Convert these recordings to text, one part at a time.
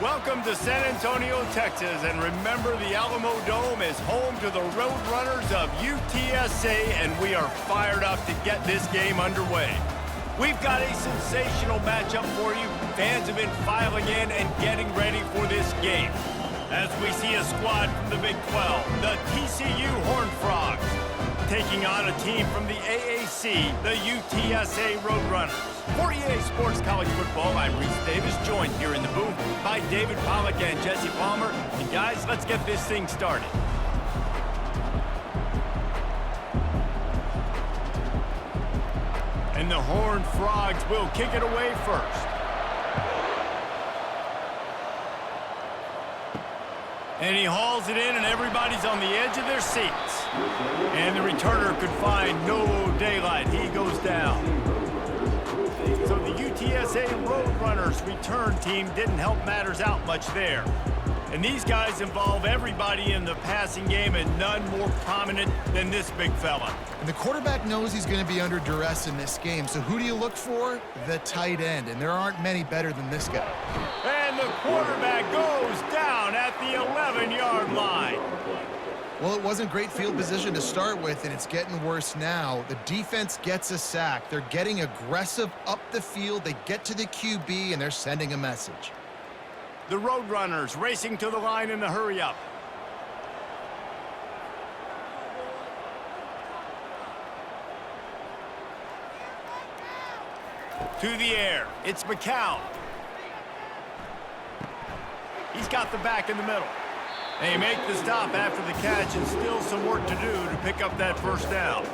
Welcome to San Antonio, Texas, and remember the Alamo Dome is home to the Roadrunners of UTSA, and we are fired up to get this game underway. We've got a sensational matchup for you. Fans have been filing in and getting ready for this game. As we see a squad from the Big 12, the TCU Horned Frogs, taking on a team from the AAC, the UTSA Roadrunners. For EA Sports College Football, I'm Reese Davis, joined here in the booth by David Pollack and Jesse Palmer. And guys, let's get this thing started. And the Horned Frogs will kick it away first. And he hauls it in, and everybody's on the edge of their seats. And the returner could find no daylight. He goes down. So the UTSA Roadrunners return team didn't help matters out much there. And these guys involve everybody in the passing game, and none more prominent than this big fella. And the quarterback knows he's going to be under duress in this game. So who do you look for? The tight end. And there aren't many better than this guy. And the quarterback goes down at the 11-yard line. Well, it wasn't great field position to start with, and it's getting worse now. The defense gets a sack. They're getting aggressive up the field. They get to the QB, and they're sending a message. The Roadrunners racing to the line in the hurry-up. To the air, it's McCown. He's got the back in the middle. They make the stop after the catch, and still some work to do to pick up that first down.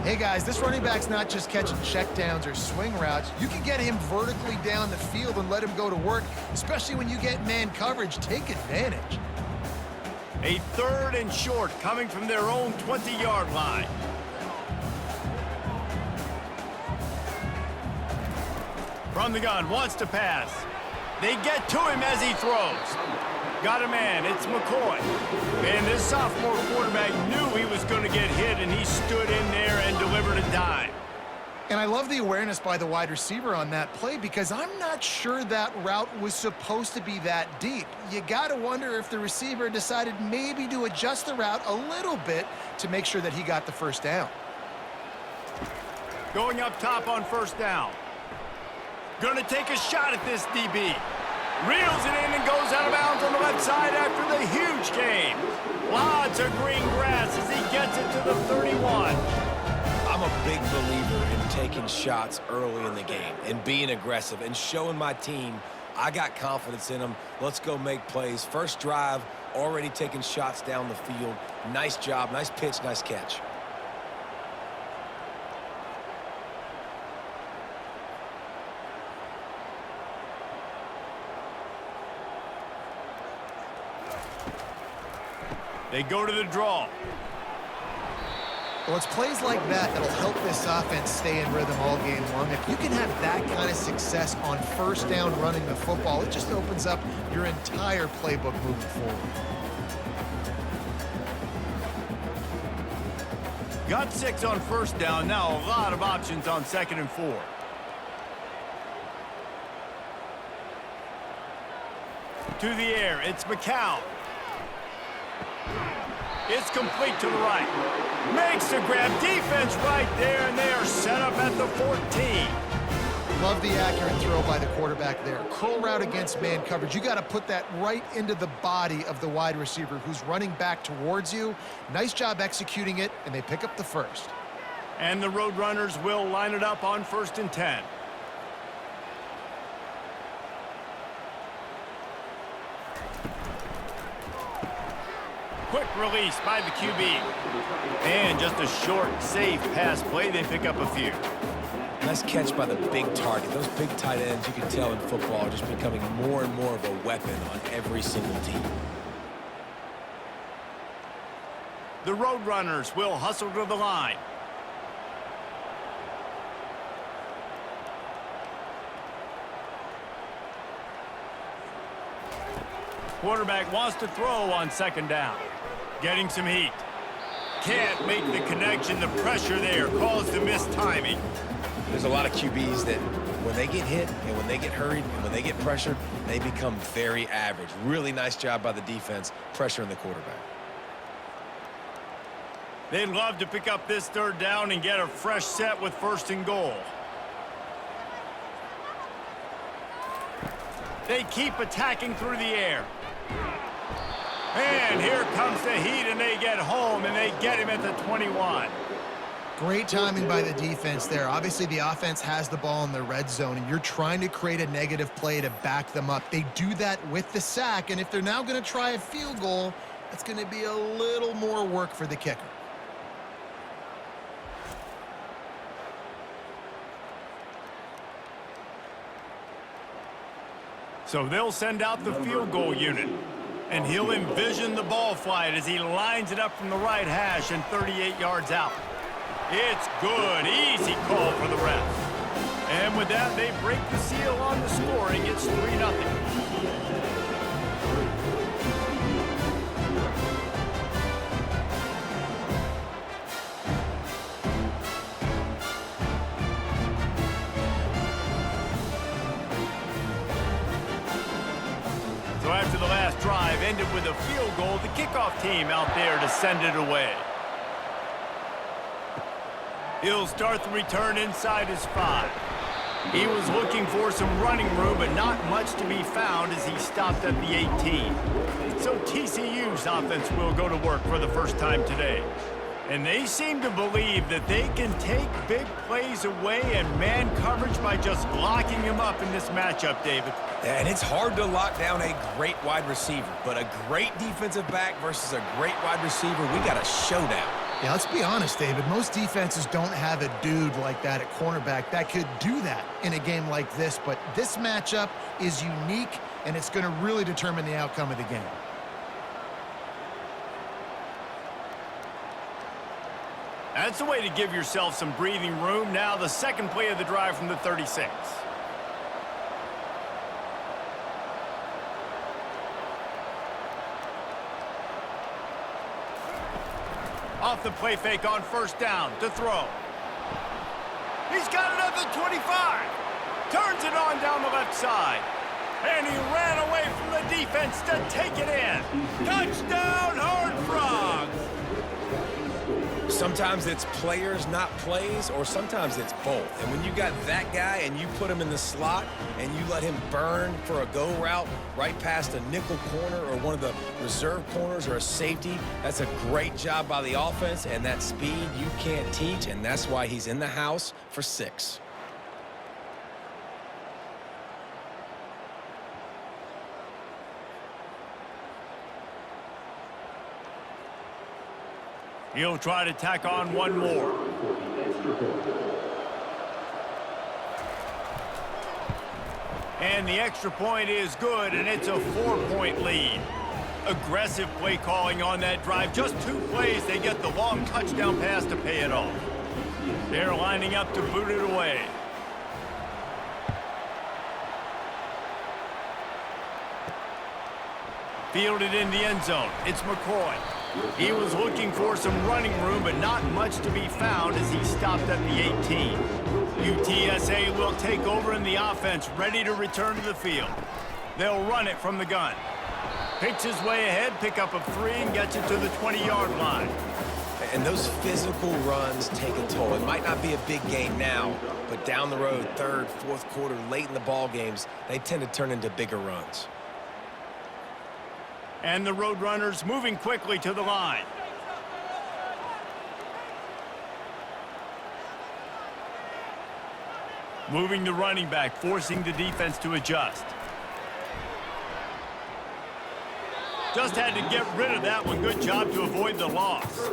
Hey, guys, this running back's not just catching checkdowns or swing routes. You can get him vertically down the field and let him go to work, especially when you get man coverage. Take advantage. A 3rd and short coming from their own 20-yard line. From the gun, wants to pass. They get to him as he throws. Got a man, it's McCoy. And this sophomore quarterback knew he was going to get hit, and he stood in there and delivered a dime. And I love the awareness by the wide receiver on that play, because I'm not sure that route was supposed to be that deep. You got to wonder if the receiver decided maybe to adjust the route a little bit to make sure that he got the first down. Going up top on first down. Going to take a shot at this DB. Reels it in and goes out of bounds on the left side after the huge gain. Lots of green grass as he gets it to the 31. I'm a big believer in taking shots early in the game and being aggressive and showing my team I got confidence in them. Let's go make plays. First drive, already taking shots down the field. Nice job, nice pitch, nice catch. They go to the draw. Well, it's plays like that that'll help this offense stay in rhythm all game long. If you can have that kind of success on first down running the football, it just opens up your entire playbook moving forward. Got 6 on first down. Now a lot of options on 2nd and 4. To the air, it's McCown. It's complete to the right. Makes the grab. Defense right there, and they are set up at the 14. Love the accurate throw by the quarterback there. Curl route against man coverage. You got to put that right into the body of the wide receiver who's running back towards you. Nice job executing it, and they pick up the first. And the Roadrunners will line it up on 1st and 10. Quick release by the QB. And just a short, safe pass play. They pick up a few. Nice catch by the big target. Those big tight ends, you can tell in football, are just becoming more and more of a weapon on every single team. The Roadrunners will hustle to the line. Quarterback wants to throw on 2nd down. Getting some heat. Can't make the connection. The pressure there caused the missed timing. There's a lot of QBs that when they get hit and when they get hurried and when they get pressured, they become very average. Really nice job by the defense, pressuring the quarterback. They'd love to pick up this third down and get a fresh set with 1st and goal. They keep attacking through the air. And here comes the heat, and they get home, and they get him at the 21. Great timing by the defense there. Obviously, the offense has the ball in the red zone, and you're trying to create a negative play to back them up. They do that with the sack, and if they're now going to try a field goal, it's going to be a little more work for the kicker. So they'll send out the field goal unit. And he'll envision the ball flight as he lines it up from the right hash and 38 yards out. It's good. Easy call for the ref. And with that, they break the seal on the scoring. It's 3-0. So after the last drive ended with a field goal, the kickoff team out there to send it away. He'll start the return inside his 5. He was looking for some running room, but not much to be found as he stopped at the 18. So TCU's offense will go to work for the first time today. And they seem to believe that they can take big plays away and man coverage by just locking him up in this matchup, David. And it's hard to lock down a great wide receiver, but a great defensive back versus a great wide receiver, we got a showdown. Yeah, let's be honest, David. Most defenses don't have a dude like that at cornerback that could do that in a game like this, but this matchup is unique, and it's going to really determine the outcome of the game. That's the way to give yourself some breathing room. Now the second play of the drive from the 36. Off the play fake on 1st down to throw. He's got it at the 25. Turns it on down the left side. And he ran away from the defense to take it in. Touchdown, Horned Frogs! Sometimes it's players, not plays, or sometimes it's both. And when you got that guy and you put him in the slot and you let him burn for a go route right past a nickel corner or one of the reserve corners or a safety, that's a great job by the offense, and that speed you can't teach, and that's why he's in the house for 6. He'll try to tack on one more. And the extra point is good, and it's a 4-point lead. Aggressive play calling on that drive. Just 2 plays, they get the long touchdown pass to pay it off. They're lining up to boot it away. Fielded in the end zone. It's McCoy. He was looking for some running room, but not much to be found as he stopped at the 18. UTSA will take over in the offense, ready to return to the field. They'll run it from the gun. Picks his way ahead, pick up a 3, and gets it to the 20-yard line. And those physical runs take a toll. It might not be a big game now, but down the road, 3rd, 4th quarter, late in the ball games, they tend to turn into bigger runs. And the Roadrunners moving quickly to the line. Moving the running back, forcing the defense to adjust. Just had to get rid of that one. Good job to avoid the loss.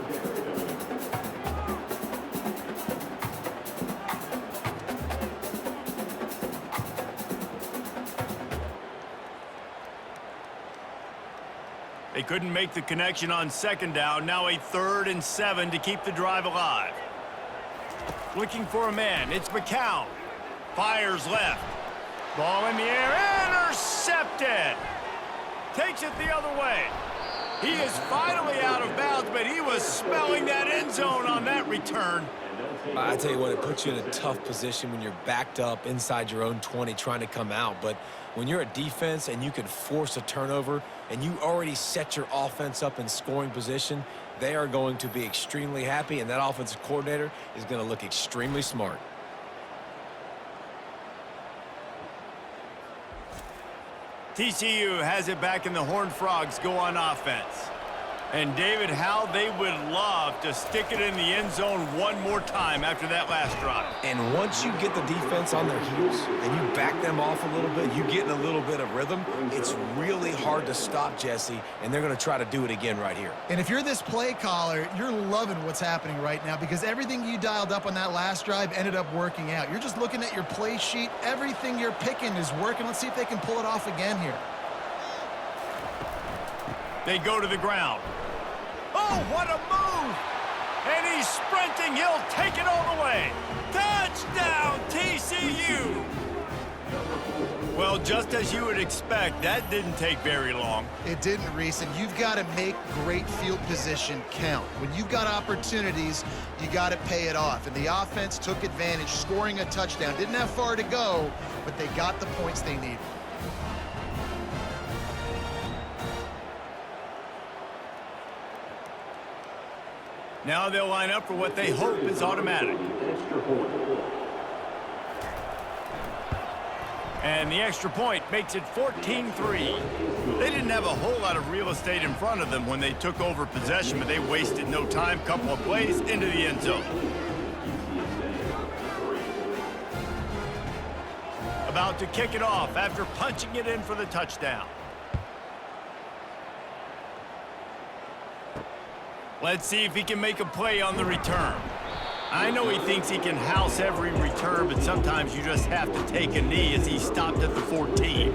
They couldn't make the connection on 2nd down. Now a 3rd and 7 to keep the drive alive. Looking for a man. It's McCown. Fires left. Ball in the air. Intercepted. Takes it the other way. He is finally out of bounds, but he was smelling that end zone on that return. I tell you what, it puts you in a tough position when you're backed up inside your own 20 trying to come out. But when you're a defense and you can force a turnover and you already set your offense up in scoring position, they are going to be extremely happy, and that offensive coordinator is going to look extremely smart. TCU has it back, and the Horned Frogs go on offense. And, David, how they would love to stick it in the end zone one more time after that last drive. And once you get the defense on their heels and you back them off a little bit, you get in a little bit of rhythm, it's really hard to stop Jesse, and they're going to try to do it again right here. And if you're this play caller, you're loving what's happening right now because everything you dialed up on that last drive ended up working out. You're just looking at your play sheet. Everything you're picking is working. Let's see if they can pull it off again here. They go to the ground. Oh, what a move! And he's sprinting. He'll take it all the way. Touchdown, TCU! Well, just as you would expect, that didn't take very long. It didn't, Reese, and you've got to make great field position count. When you've got opportunities, you got to pay it off. And the offense took advantage, scoring a touchdown. Didn't have far to go, but they got the points they needed. Now they'll line up for what they hope is automatic. And the extra point makes it 14-3. They didn't have a whole lot of real estate in front of them when they took over possession, but they wasted no time. Couple of plays into the end zone. About to kick it off after punching it in for the touchdown. Let's see if he can make a play on the return. I know he thinks he can house every return, but sometimes you just have to take a knee as he stopped at the 14.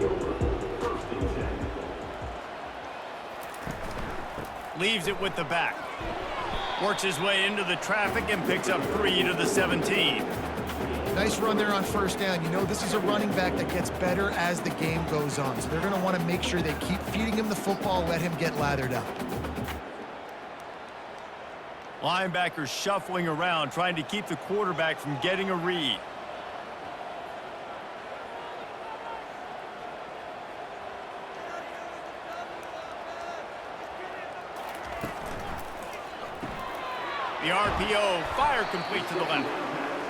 Leaves it with the back. Works his way into the traffic and picks up 3 to the 17. Nice run there on first down. You know, this is a running back that gets better as the game goes on. So they're going to want to make sure they keep feeding him the football, let him get lathered up. Linebackers shuffling around, trying to keep the quarterback from getting a read. The RPO, fire complete to the left.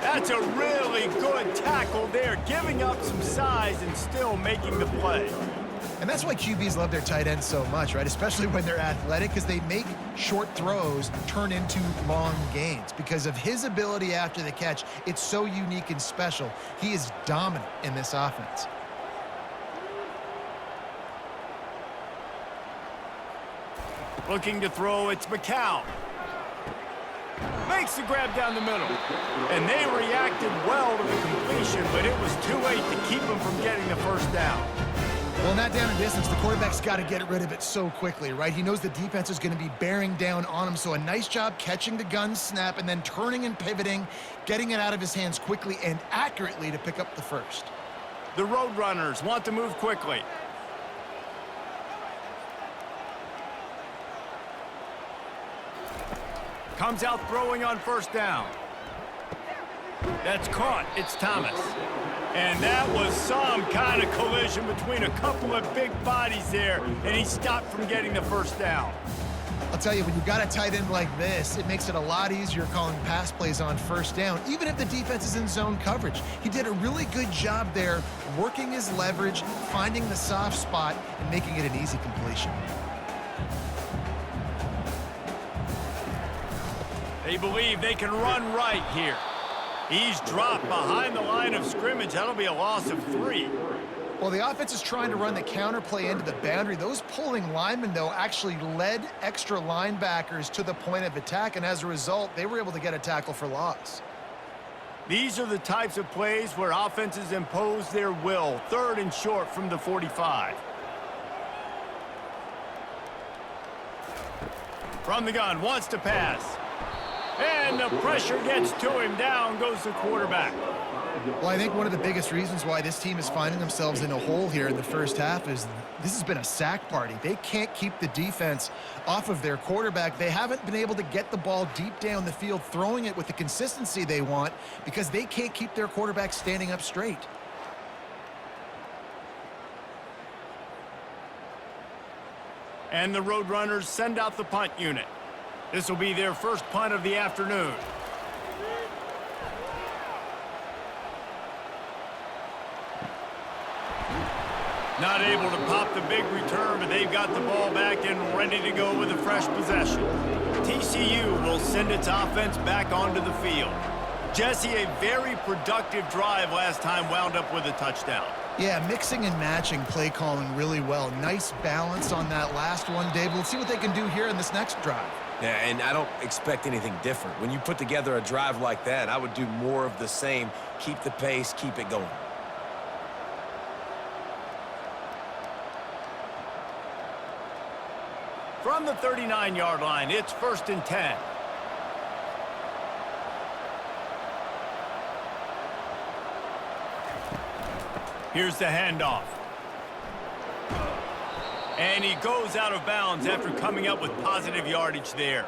That's a really good tackle there, giving up some size and still making the play. And that's why QBs love their tight ends so much, right? Especially when they're athletic, because they make short throws turn into long gains. Because of his ability after the catch, it's so unique and special. He is dominant in this offense. Looking to throw, it's McCown. Makes the grab down the middle. And they reacted well to the completion, but it was too late to keep them from getting the first down. Well, in that down and distance, the quarterback's got to get rid of it so quickly, right? He knows the defense is going to be bearing down on him, so a nice job catching the gun snap and then turning and pivoting, getting it out of his hands quickly and accurately to pick up the first. The Roadrunners want to move quickly. Comes out throwing on first down. That's caught. It's Thomas. And that was some kind of collision between a couple of big bodies there, and he stopped from getting the first down. I'll tell you, when you've got a tight end like this, it makes it a lot easier calling pass plays on first down, even if the defense is in zone coverage. He did a really good job there, working his leverage, finding the soft spot, and making it an easy completion. They believe they can run right here. He's dropped behind the line of scrimmage. That'll be a loss of 3. Well, the offense is trying to run the counter play into the boundary. Those pulling linemen, though, actually led extra linebackers to the point of attack, and as a result, they were able to get a tackle for loss. These are the types of plays where offenses impose their will. 3rd and short from the 45. From the gun, wants to pass. And the pressure gets to him. Down goes the quarterback. Well, I think one of the biggest reasons why this team is finding themselves in a hole here in the first half is this has been a sack party. They can't keep the defense off of their quarterback. They haven't been able to get the ball deep down the field, throwing it with the consistency they want because they can't keep their quarterback standing up straight. And the Roadrunners send out the punt unit. This will be their first punt of the afternoon. Not able to pop the big return, but they've got the ball back and ready to go with a fresh possession. TCU will send its offense back onto the field. Jesse, a very productive drive last time wound up with a touchdown. Yeah, mixing and matching play calling really well. Nice balance on that last one, Dave. Let's see what they can do here in this next drive. Yeah, and I don't expect anything different. When you put together a drive like that, I would do more of the same. Keep the pace, keep it going. From the 39-yard line, it's 1st and 10. Here's the handoff. And he goes out of bounds after coming up with positive yardage there.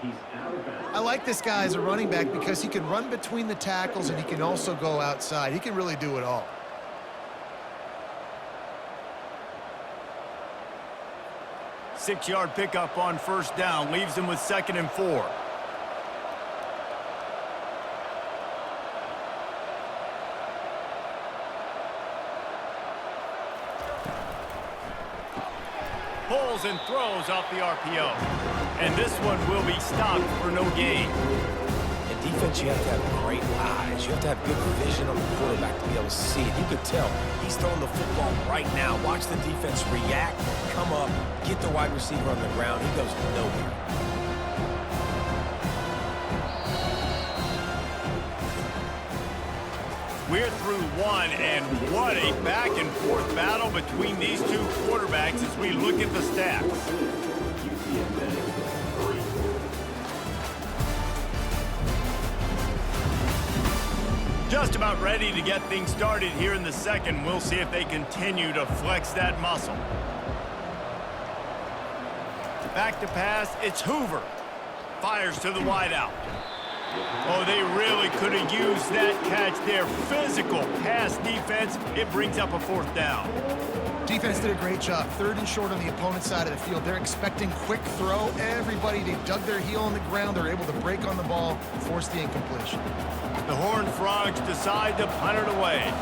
I like this guy as a running back because he can run between the tackles and he can also go outside. He can really do it all. Six-yard pickup on 1st down, leaves him with 2nd and 4. Pulls and throws off the RPO. And this one will be stopped for no gain. In defense, you have to have great eyes. You have to have good vision on the quarterback to be able to see it. You could tell he's throwing the football right now. Watch the defense react, come up, get the wide receiver on the ground. He goes nowhere. We're through one, and what a back-and-forth battle between these two quarterbacks as we look at the stats. Just about ready to get things started here in the second. We'll see if they continue to flex that muscle. Back to pass, it's Hoover. Fires to the wideout. Oh, they really could have used that catch there. Physical pass defense. It brings up a 4th down. Defense did a great job. 3rd and short on the opponent's side of the field. They're expecting quick throw. Everybody, they dug their heel on the ground. They're able to break on the ball, force the incompletion. The Horned Frogs decide to punt it away.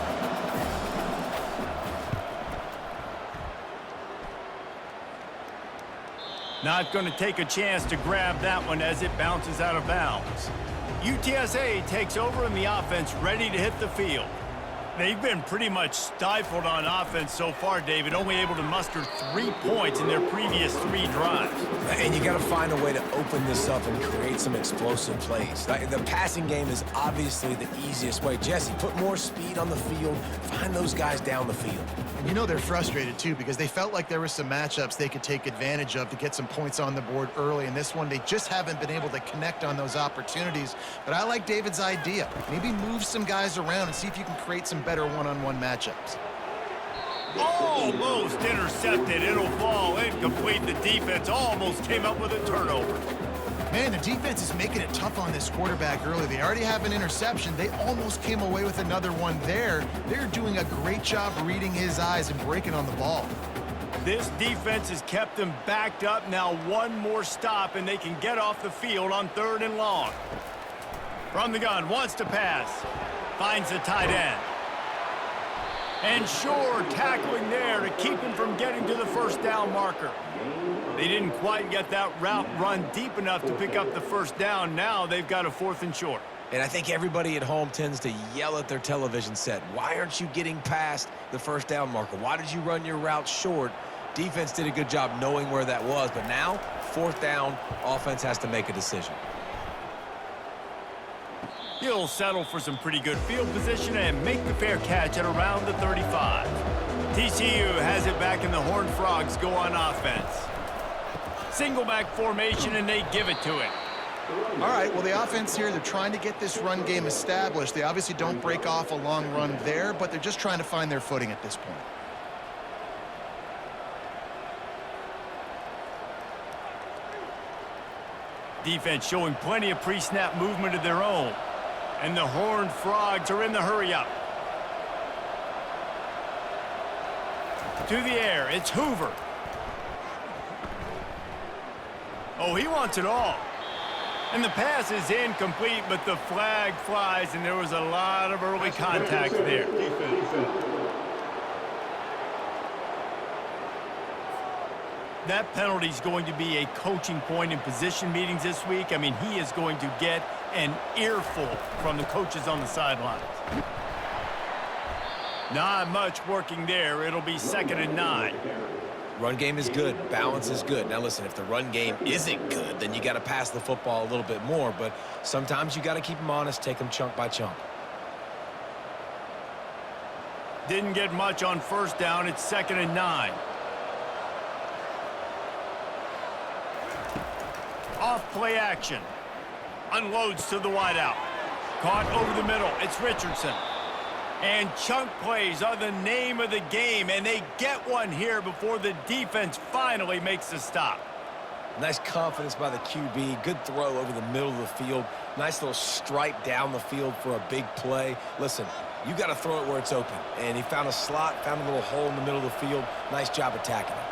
Not going to take a chance to grab that one as it bounces out of bounds. UTSA takes over in the offense, ready to hit the field. They've been pretty much stifled on offense so far, David, only able to muster 3 points in their previous 3 drives. And you got to find a way to open this up and create some explosive plays. The passing game is obviously the easiest way. Jesse, put more speed on the field. Find those guys down the field. And you know they're frustrated, too, because they felt like there were some matchups they could take advantage of to get some points on the board early. In this one, they just haven't been able to connect on those opportunities. But I like David's idea. Maybe move some guys around and see if you can create some better one-on-one matchups. Almost intercepted. It'll fall incomplete. The defense almost came up with a turnover. Man, the defense is making it tough on this quarterback early. They already have an interception. They almost came away with another one there. They're doing a great job reading his eyes and breaking on the ball. This defense has kept them backed up. Now one more stop, and they can get off the field on 3rd and long. From the gun, wants to pass. Finds the tight end. And Shore tackling there to keep him from getting to the 1st down marker. They didn't quite get that route run deep enough to pick up the 1st down. Now they've got a 4th and short. And I think everybody at home tends to yell at their television set. Why aren't you getting past the 1st down marker? Why did you run your route short? Defense did a good job knowing where that was. But now, 4th down, offense has to make a decision. He'll settle for some pretty good field position and make the fair catch at around the 35. TCU has it back, and the Horned Frogs go on offense. Single back formation, and they give it to him. All right, well, the offense here, they're trying to get this run game established. They obviously don't break off a long run there, but they're just trying to find their footing at this point. Defense showing plenty of pre-snap movement of their own. And the Horned Frogs are in the hurry-up. To the air, it's Hoover. Oh, he wants it all. And the pass is incomplete, but the flag flies, and there was a lot of early contact there. That penalty is going to be a coaching point in position meetings this week. I mean, he is going to get an earful from the coaches on the sidelines. Not much working there. It'll be 2nd and 9. Run game is good. Balance is good. Now, listen, if the run game isn't good, then you got to pass the football a little bit more. But sometimes you got to keep them honest, take them chunk by chunk. Didn't get much on 1st down. It's 2nd and 9. Off play action. Unloads to the wideout. Caught over the middle. It's Richardson. And chunk plays are the name of the game, and they get one here before the defense finally makes the stop. Nice confidence by the QB. Good throw over the middle of the field. Nice little stripe down the field for a big play. Listen, you got to throw it where it's open. And he found a slot, found a little hole in the middle of the field. Nice job attacking it.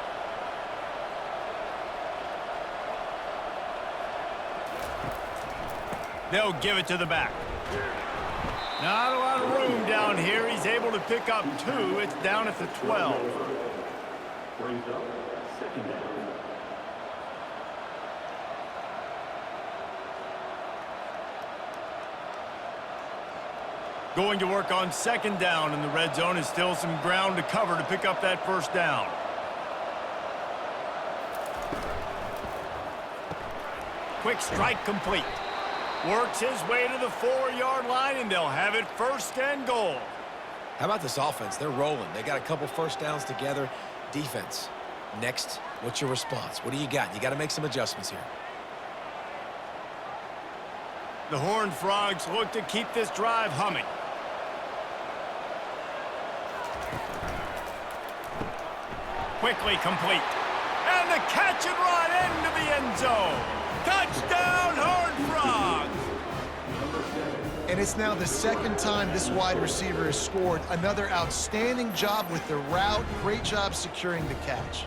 They'll give it to the back. Not a lot of room down here. He's able to pick up 2. It's down at the 12. Brings up 2nd down. Going to work on 2nd down, and the red zone is still some ground to cover to pick up that 1st down. Quick strike complete. Works his way to the 4-yard line, and they'll have it 1st and goal. How about this offense? They're rolling. They got a couple 1st downs together. Defense, next, what's your response? What do you got? You got to make some adjustments here. The Horned Frogs look to keep this drive humming. Quickly complete. And the catch and run into the end zone. Touchdown, Horned Frogs! And it's now the 2nd time this wide receiver has scored. Another outstanding job with the route. Great job securing the catch.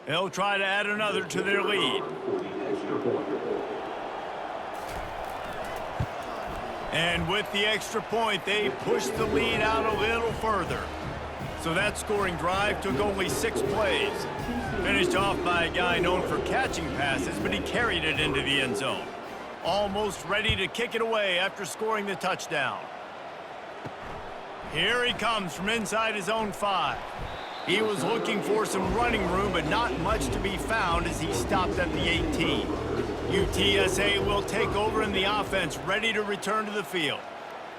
They'll try to add another to their lead. And with the extra point, they push the lead out a little further. So that scoring drive took only 6 plays. Finished off by a guy known for catching passes, but he carried it into the end zone. Almost ready to kick it away after scoring the touchdown. Here he comes from inside his own 5. He was looking for some running room, but not much to be found as he stopped at the 18. UTSA will take over in the offense, ready to return to the field.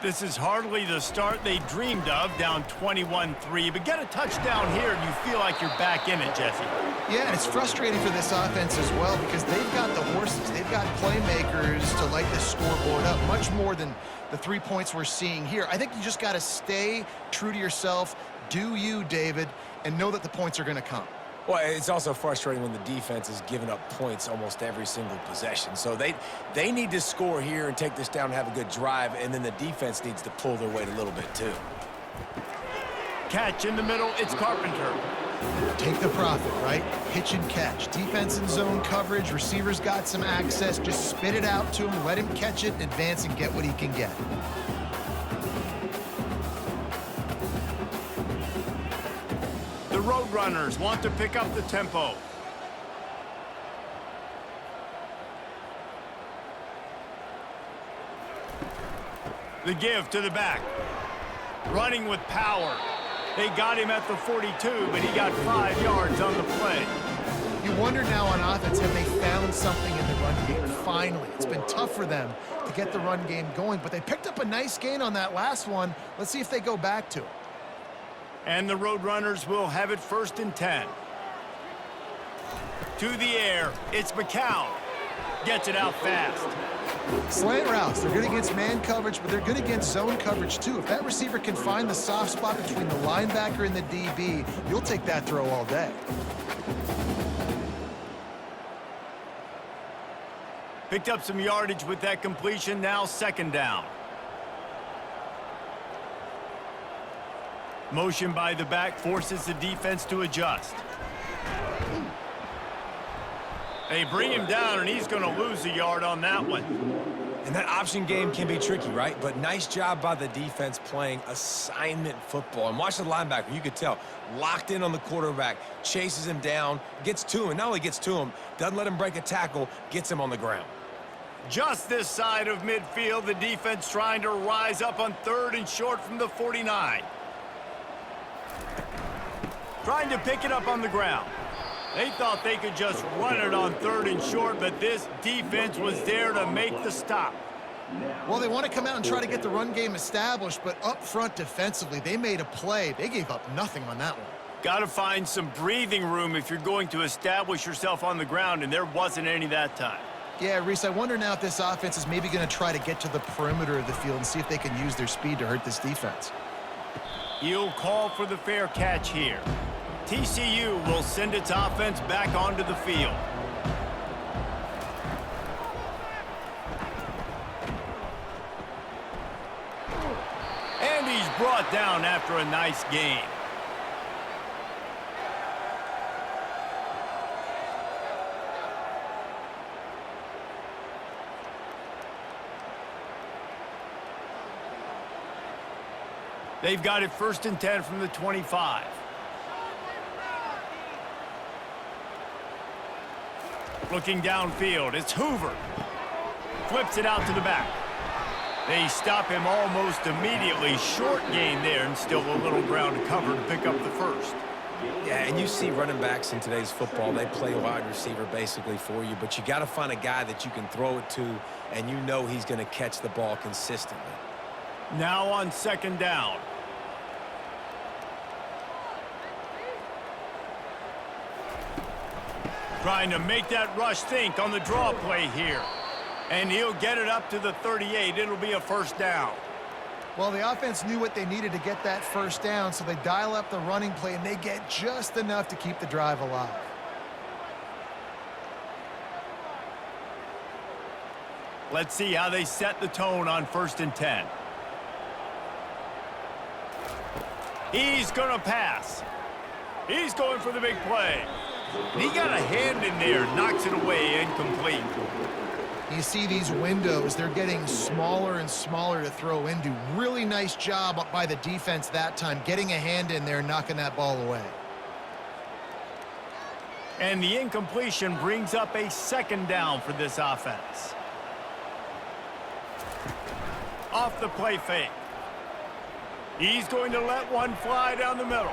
This is hardly the start they dreamed of, down 21-3, but get a touchdown here and you feel like you're back in it, Jesse. Yeah, and it's frustrating for this offense as well because they've got the horses. They've got playmakers to light this scoreboard up, much more than the 3 points we're seeing here. I think you just got to stay true to yourself. Do you, David, and know that the points are going to come. Well, it's also frustrating when the defense is giving up points almost every single possession. So they need to score here and take this down and have a good drive, and then the defense needs to pull their weight a little bit too. Catch in the middle, it's Carpenter. Take the profit, right? Pitch and catch. Defense and zone coverage. Receivers got some access. Just spit it out to him. Let him catch it, advance, and get what he can get. The Roadrunners want to pick up the tempo. The give to the back. Running with power. They got him at the 42, but he got 5 yards on the play. You wonder now on offense, have they found something in the run game? Finally, it's been tough for them to get the run game going, but they picked up a nice gain on that last one. Let's see if they go back to it. And the Roadrunners will have it 1st and 10. To the air, it's McCown. Gets it out fast. Slant routes, they're good against man coverage, but they're good against zone coverage too. If that receiver can find the soft spot between the linebacker and the DB, you'll take that throw all day. Picked up some yardage with that completion, now 2nd down. Motion by the back forces the defense to adjust. They bring him down, and he's going to lose a yard on that one. And that option game can be tricky, right? But nice job by the defense playing assignment football. And watch the linebacker. You could tell. Locked in on the quarterback. Chases him down. Gets to him. And not only gets to him, doesn't let him break a tackle. Gets him on the ground. Just this side of midfield, the defense trying to rise up on 3rd and short from the 49. Trying to pick it up on the ground. They thought they could just run it on 3rd and short, but this defense was there to make the stop. Well, they want to come out and try to get the run game established, but up front defensively, they made a play. They gave up nothing on that one. Got to find some breathing room if you're going to establish yourself on the ground, and there wasn't any that time. Yeah, Reese, I wonder now if this offense is maybe going to try to get to the perimeter of the field and see if they can use their speed to hurt this defense. He'll call for the fair catch here. TCU will send its offense back onto the field. And he's brought down after a nice gain. They've got it 1st and 10 from the 25. Looking downfield, it's Hoover. Flips it out to the back. They stop him almost immediately. Short gain there, and still a little ground to cover to pick up the 1st. Yeah, and you see running backs in today's football, they play wide receiver basically for you, but you got to find a guy that you can throw it to, and you know he's going to catch the ball consistently. Now on 2nd down. Trying to make that rush think on the draw play here. And he'll get it up to the 38. It'll be a 1st down. Well, the offense knew what they needed to get that 1st down, so they dial up the running play, and they get just enough to keep the drive alive. Let's see how they set the tone on 1st and 10. He's going to pass. He's going for the big play. And he got a hand in there, knocks it away, incomplete. You see these windows, they're getting smaller and smaller to throw into. Really nice job by the defense that time, getting a hand in there and knocking that ball away. And the incompletion brings up a 2nd down for this offense. Off the play fake. He's going to let one fly down the middle.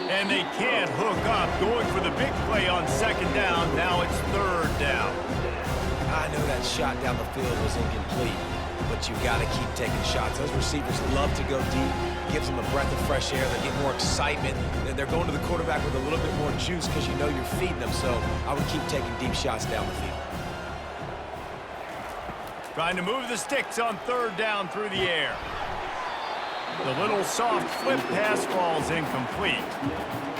And they can't hook up. Going for the big play on 2nd down. Now it's 3rd down. I know that shot down the field was incomplete, but you got to keep taking shots. Those receivers love to go deep. Gives them a breath of fresh air. They get more excitement. They're going to the quarterback with a little bit more juice because you know you're feeding them. So I would keep taking deep shots down the field. Trying to move the sticks on 3rd down through the air. The little soft flip pass falls incomplete.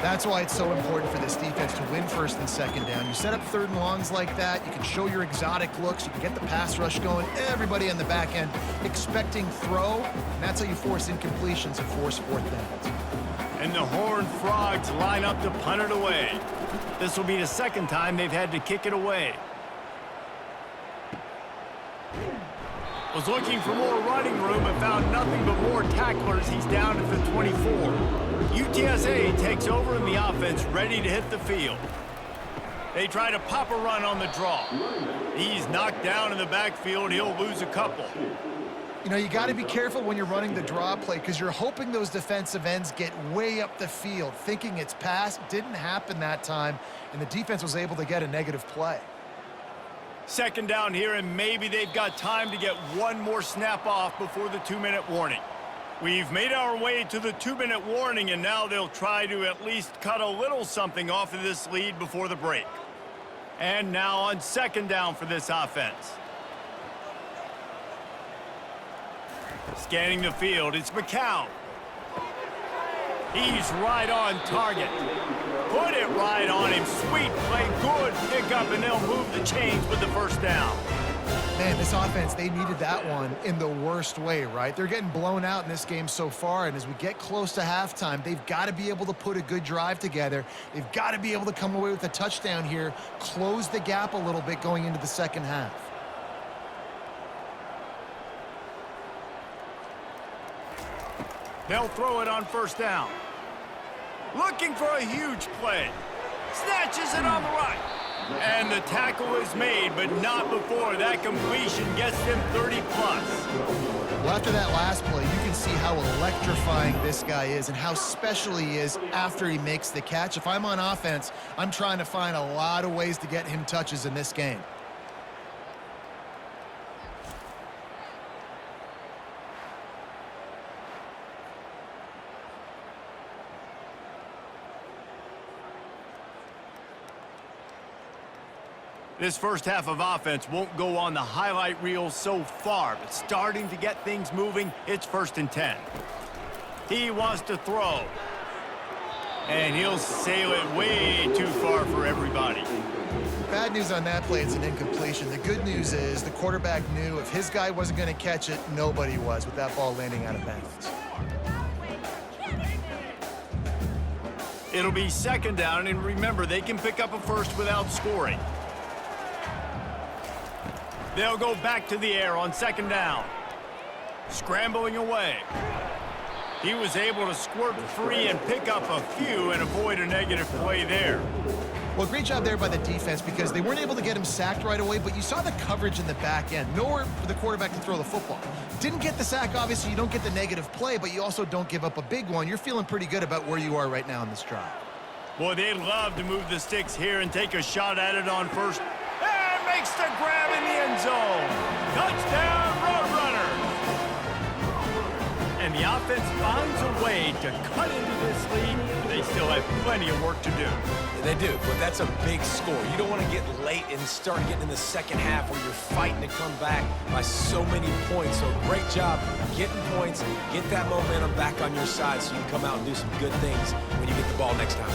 That's why it's so important for this defense to win 1st and 2nd down. You set up 3rd and longs like that, you can show your exotic looks, you can get the pass rush going, everybody on the back end expecting throw, and that's how you force incompletions and force 4th downs. And the Horned Frogs line up to punt it away. This will be the 2nd time they've had to kick it away. Was looking for more running room but found nothing but more tacklers. He's down at the 24. UTSA takes over in the offense, ready to hit the field. They try to pop a run on the draw. He's knocked down in the backfield. He'll lose a couple. You know, you got to be careful when you're running the draw play because you're hoping those defensive ends get way up the field, thinking it's pass. Didn't happen that time, and the defense was able to get a negative play. Second down here, and maybe they've got time to get one more snap off before the 2-minute warning. We've made our way to the 2-minute warning, and now they'll try to at least cut a little something off of this lead before the break. And now on second down for this offense. Scanning the field, it's McCown. He's right on target. Put it right on him. Sweet play, good pickup, and they'll move the chains with the first down. Man, this offense, they needed that one in the worst way, right? They're getting blown out in this game so far, and as we get close to halftime, they've got to be able to put a good drive together. They've got to be able to come away with a touchdown here, close the gap a little bit going into the second half. They'll throw it on first down. Looking for a huge play. Snatches it on the right. And the tackle is made, but not before that completion gets them 30-plus. Well, after that last play, you can see how electrifying this guy is and how special he is after he makes the catch. If I'm on offense, I'm trying to find a lot of ways to get him touches in this game. This first half of offense won't go on the highlight reel so far, but starting to get things moving, it's 1st and 10. He wants to throw. And he'll sail it way too far for everybody. Bad news on that play, it's an incompletion. The good news is the quarterback knew if his guy wasn't going to catch it, nobody was with that ball landing out of bounds. It'll be second down, and remember, they can pick up a first without scoring. They'll go back to the air on second down. Scrambling away. He was able to squirt free and pick up a few and avoid a negative play there. Well, great job there by the defense because they weren't able to get him sacked right away, but you saw the coverage in the back end. Nowhere for the quarterback to throw the football. Didn't get the sack, obviously. You don't get the negative play, but you also don't give up a big one. You're feeling pretty good about where you are right now in this drive. Boy, they'd love to move the sticks here and take a shot at it on first. And makes the grab in the end zone. Touchdown, Roadrunners! And the offense finds a way to cut into this lead. They still have plenty of work to do. They do, but that's a big score. You don't want to get late and start getting in the second half where you're fighting to come back by so many points. So great job getting points, get that momentum back on your side so you can come out and do some good things when you get the ball next time.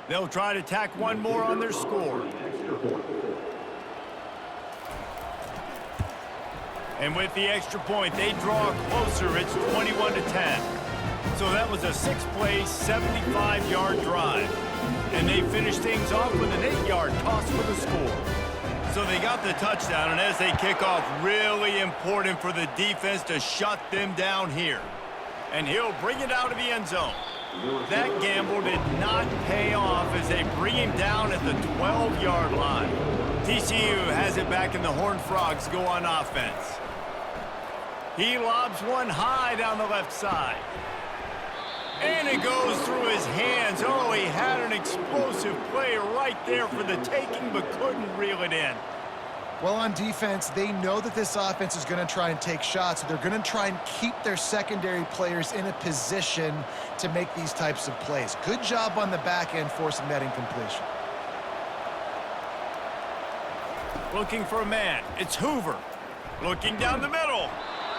They'll try to tack one more on their score. And with the extra point, they draw closer. It's 21-10. So that was a 6-play, 75-yard drive. And they finished things off with an 8-yard toss for the score. So they got the touchdown, and as they kick off, really important for the defense to shut them down here. And he'll bring it out of the end zone. That gamble did not pay off as they bring him down at the 12-yard line. TCU has it back, and the Horned Frogs go on offense. He lobs one high down the left side. And it goes through his hands. Oh, he had an explosive play right there for the taking, but couldn't reel it in. Well, on defense, they know that this offense is going to try and take shots. They're going to try and keep their secondary players in a position to make these types of plays. Good job on the back end forcing that incompletion. Looking for a man. It's Hoover. Looking down the middle.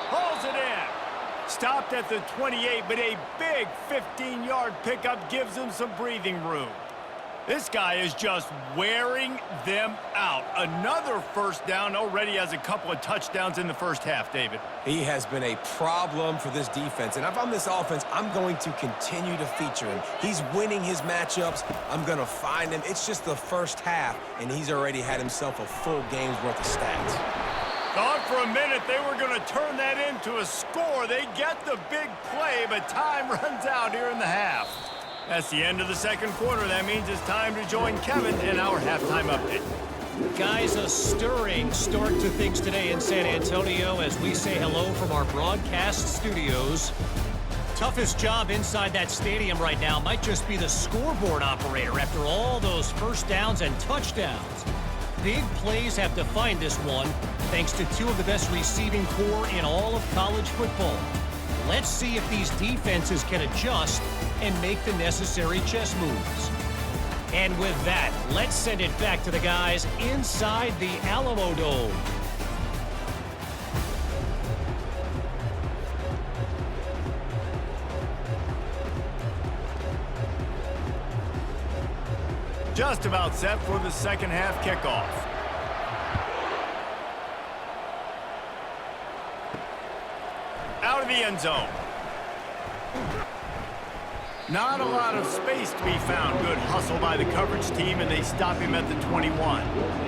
Hauls it in. Stopped at the 28, but a big 15-yard pickup gives him some breathing room. This guy is just wearing them out. Another first down, already has a couple of touchdowns in the first half, David. He has been a problem for this defense. And if I'm this offense, I'm going to continue to feature him. He's winning his matchups. I'm going to find him. It's just the first half, and he's already had himself a full game's worth of stats. Thought for a minute they were going to turn that into a score. They get the big play, but time runs out here in the half. That's the end of the second quarter. That means it's time to join Kevin in our halftime update. Guys, a stirring start to things today in San Antonio as we say hello from our broadcast studios. Toughest job inside that stadium right now might just be the scoreboard operator after all those first downs and touchdowns. Big plays have defined this one, thanks to two of the best receiving corps in all of college football. Let's see if these defenses can adjust and make the necessary chess moves. And with that, let's send it back to the guys inside the Alamo Dome. Just about set for the second half kickoff. Out of the end zone. Not a lot of space to be found. Good hustle by the coverage team, and they stop him at the 21.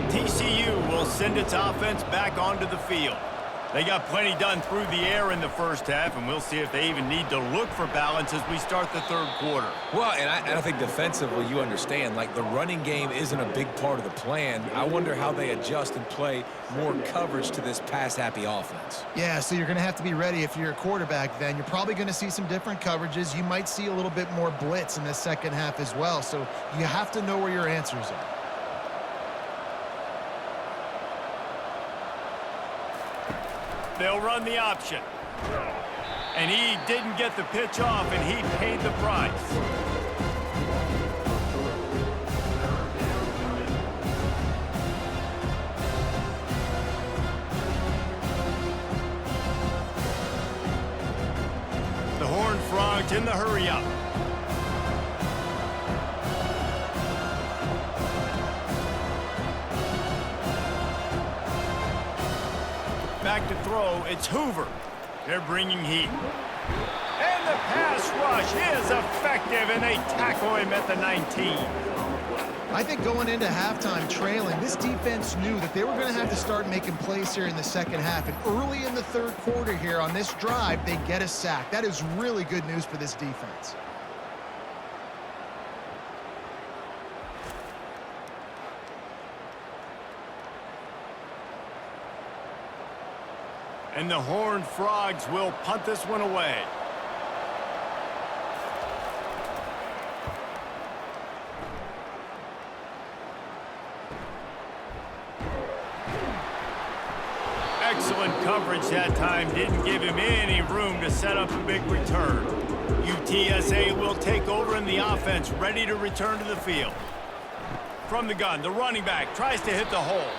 TCU will send its offense back onto the field. They got plenty done through the air in the first half, and we'll see if they even need to look for balance as we start the third quarter. Well, and I think defensively, you understand, like the running game isn't a big part of the plan. I wonder how they adjust and play more coverage to this pass-happy offense. Yeah, so you're going to have to be ready if you're a quarterback then. You're probably going to see some different coverages. You might see a little bit more blitz in the second half as well, so you have to know where your answers are. They'll run the option. And he didn't get the pitch off, and he paid the price. The Horned Frogs in the hurry-up. Back to throw, it's Hoover. They're bringing heat. And the pass rush is effective, and they tackle him at the 19. I think going into halftime trailing, this defense knew that they were going to have to start making plays here in the second half. And early in the third quarter here on this drive, they get a sack. That is really good news for this defense. And the Horned Frogs will punt this one away. Excellent coverage that time. Didn't give him any room to set up a big return. UTSA will take over in the offense, ready to return to the field. From the gun, the running back tries to hit the hole.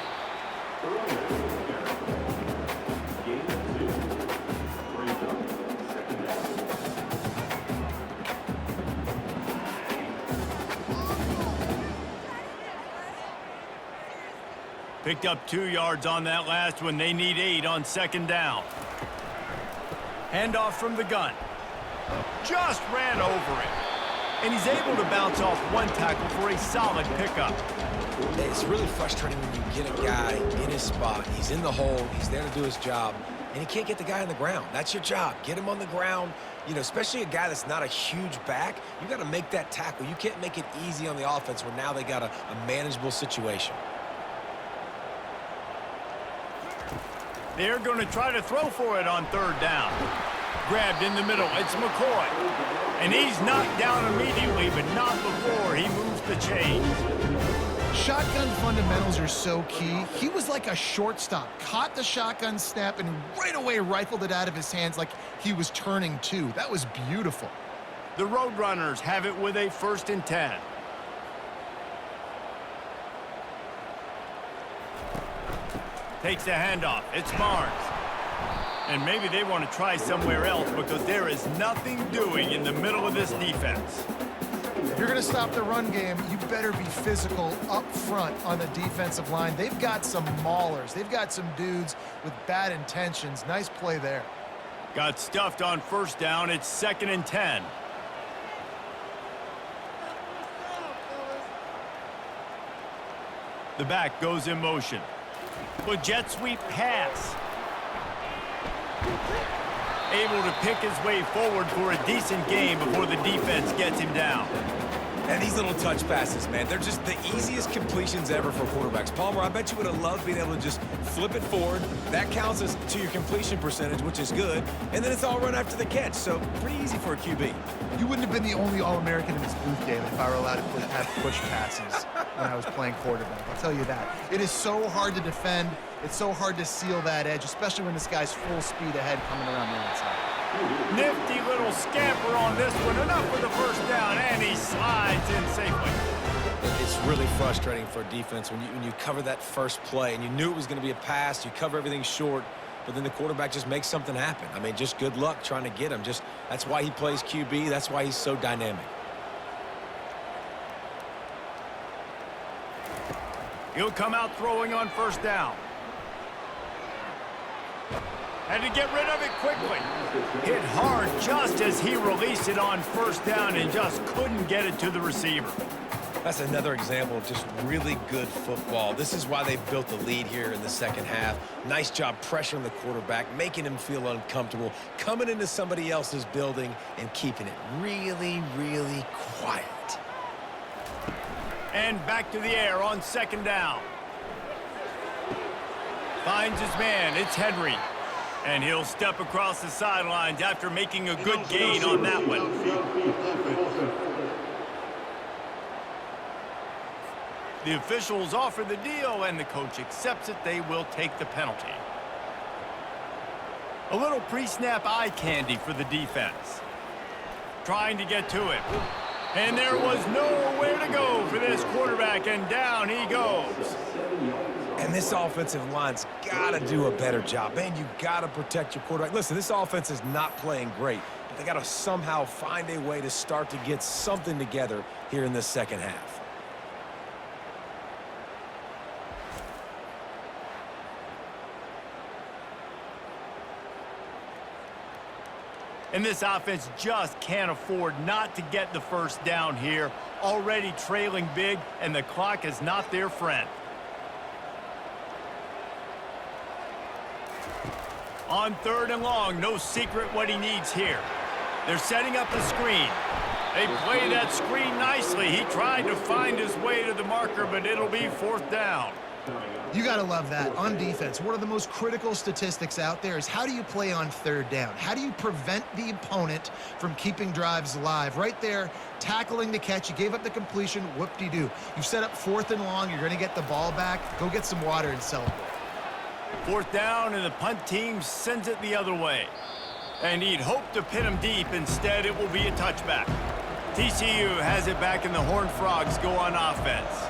Picked up 2 yards on that last one. They need 8 on second down. Handoff from the gun. Just ran over him. And he's able to bounce off one tackle for a solid pickup. It's really frustrating when you get a guy in his spot. He's in the hole. He's there to do his job. And he can't get the guy on the ground. That's your job. Get him on the ground. You know, especially a guy that's not a huge back. You got to make that tackle. You can't make it easy on the offense where now they got a manageable situation. They're going to try to throw for it on third down. Grabbed in the middle. It's McCoy. And he's knocked down immediately, but not before he moves the chains. Shotgun fundamentals are so key. He was like a shortstop. Caught the shotgun snap and right away rifled it out of his hands like he was turning two. That was beautiful. The Roadrunners have it with a 1st and 10. Takes the handoff. It's Barnes. And maybe they want to try somewhere else because there is nothing doing in the middle of this defense. If you're going to stop the run game, you better be physical up front on the defensive line. They've got some maulers. They've got some dudes with bad intentions. Nice play there. Got stuffed on 1st down. It's 2nd and 10. The back goes in motion. With jet sweep pass. able to pick his way forward for a decent game before the defense gets him down. And these little touch passes, man, they're just the easiest completions ever for quarterbacks. Palmer, I bet you would have loved being able to just flip it forward. That counts as to your completion percentage, which is good. And then it's all run after the catch, so pretty easy for a QB. You wouldn't have been the only All-American in this booth, David, if I were allowed to have push passes when I was playing quarterback. I'll tell you that. It is so hard to defend. It's so hard to seal that edge, especially when this guy's full speed ahead coming around the outside. Nifty little scamper on this one. Enough with the first down, and he slides in safely. It's really frustrating for a defense when you cover that first play, and you knew it was going to be a pass. You cover everything short, but then the quarterback just makes something happen. I mean, just good luck trying to get him. That's why he plays QB. That's why he's so dynamic. He'll come out throwing on first down. Had to get rid of it quickly. Hit hard just as he released it on first down and just couldn't get it to the receiver. That's another example of just really good football. This is why they built the lead here in the second half. Nice job pressuring the quarterback, making him feel uncomfortable, coming into somebody else's building and keeping it really, really quiet. And back to the air on second down. Finds his man. It's Henry. And he'll step across the sidelines after making a good gain on that one. The officials offer the deal, and the coach accepts it. They will take the penalty. A little pre-snap eye candy for the defense. Trying to get to it. And there was nowhere to go for this quarterback, and down he goes. And this offensive line's got to do a better job. Man, you got to protect your quarterback. Listen, this offense is not playing great, but they got to somehow find a way to start to get something together here in this second half. And this offense just can't afford not to get the first down here. Already trailing big, and the clock is not their friend. On third and long, no secret what he needs here. They're setting up the screen. They play that screen nicely. He tried to find his way to the marker, but it'll be fourth down. You got to love that. On defense, one of the most critical statistics out there is how do you play on third down? How do you prevent the opponent from keeping drives alive? Right there, tackling the catch. You gave up the completion. Whoop-de-doo. You've set up fourth and long. You're going to get the ball back. Go get some water and celebrate. Fourth down, and the punt team sends it the other way. And he'd hoped to pin him deep. Instead, it will be a touchback. TCU has it back, and the Horned Frogs go on offense.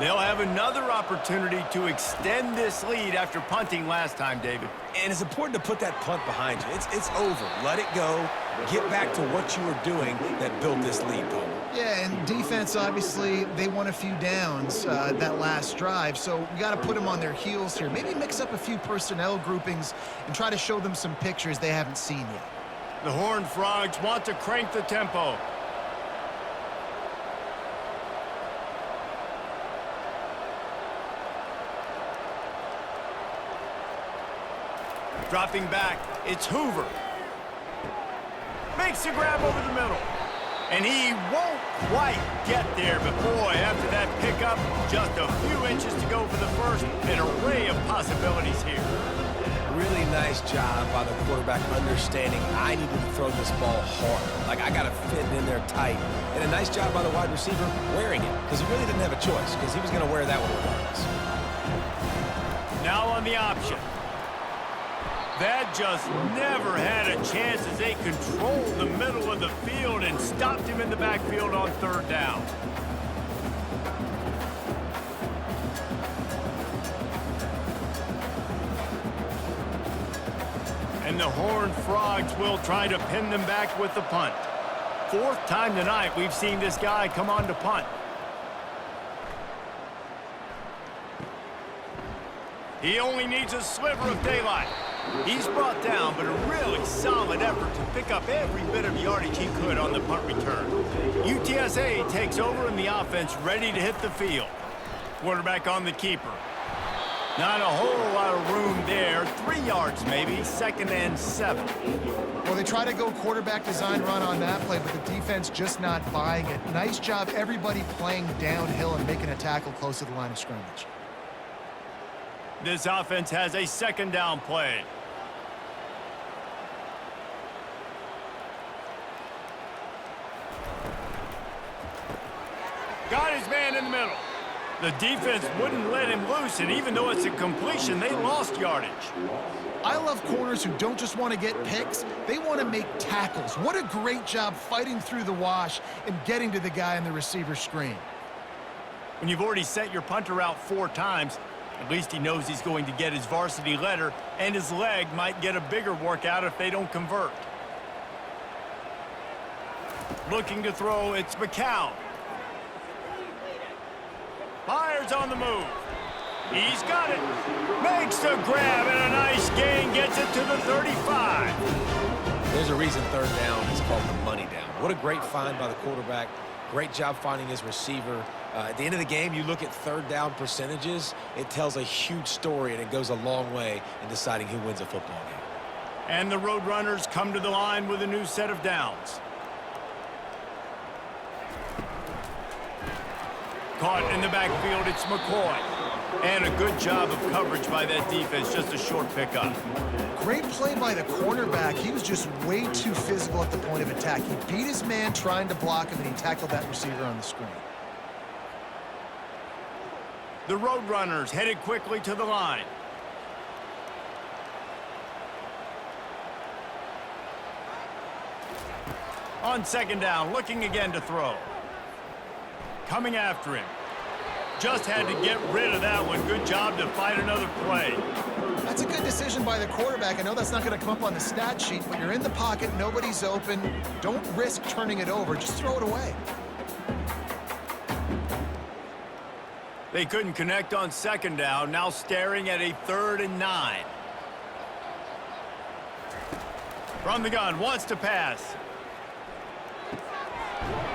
They'll have another opportunity to extend this lead after punting last time, David. And it's important to put that punt behind you. It's over. Let it go. Get back to what you were doing that built this lead, Paul. Yeah, and defense, obviously, they won a few downs that last drive, so we got to put them on their heels here. Maybe mix up a few personnel groupings and try to show them some pictures they haven't seen yet. The Horned Frogs want to crank the tempo. Dropping back, it's Hoover. Makes a grab over the middle. And he won't quite get there, but boy, after that pickup, just a few inches to go for the first. An array of possibilities here. Really nice job by the quarterback understanding I need to throw this ball hard. Like, I got to fit it in there tight. And a nice job by the wide receiver wearing it, because he really didn't have a choice, because he was going to wear that one regardless. Now on the option. That just never had a chance as they controlled the middle of the field and stopped him in the backfield on third down. And the Horned Frogs will try to pin them back with the punt. Fourth time tonight we've seen this guy come on to punt. He only needs a sliver of daylight. He's brought down, but a really solid effort to pick up every bit of yardage he could on the punt return. UTSA takes over in the offense, ready to hit the field. Quarterback on the keeper. Not a whole lot of room there. 3 yards maybe, 2nd and 7. Well, they try to go quarterback design run on that play, but the defense just not buying it. Nice job, everybody playing downhill and making a tackle close to the line of scrimmage. This offense has a 2nd down play. Got his man in the middle. The defense wouldn't let him loose, and even though it's a completion, they lost yardage. I love corners who don't just want to get picks, they want to make tackles. What a great job fighting through the wash and getting to the guy in the receiver screen. When you've already sent your punter out 4 times, at least he knows he's going to get his varsity letter, and his leg might get a bigger workout if they don't convert. Looking to throw, it's McCown. Fires on the move. He's got it. Makes the grab and a nice gain. Gets it to the 35. There's a reason 3rd down is called the money down. What a great find by the quarterback. Great job finding his receiver. At the end of the game, you look at 3rd down percentages. It tells a huge story, and it goes a long way in deciding who wins a football game. And the Roadrunners come to the line with a new set of downs. Caught in the backfield, it's McCoy. And a good job of coverage by that defense, just a short pickup. Great play by the cornerback. He was just way too physical at the point of attack. He beat his man trying to block him, and he tackled that receiver on the screen. The Roadrunners headed quickly to the line. On 2nd down, looking again to throw. Coming after him. Just had to get rid of that one. Good job to fight another play. That's a good decision by the quarterback. I know that's not going to come up on the stat sheet, but you're in the pocket, nobody's open. Don't risk turning it over. Just throw it away. They couldn't connect on 2nd down. Now staring at a 3rd and 9. From the gun, wants to pass.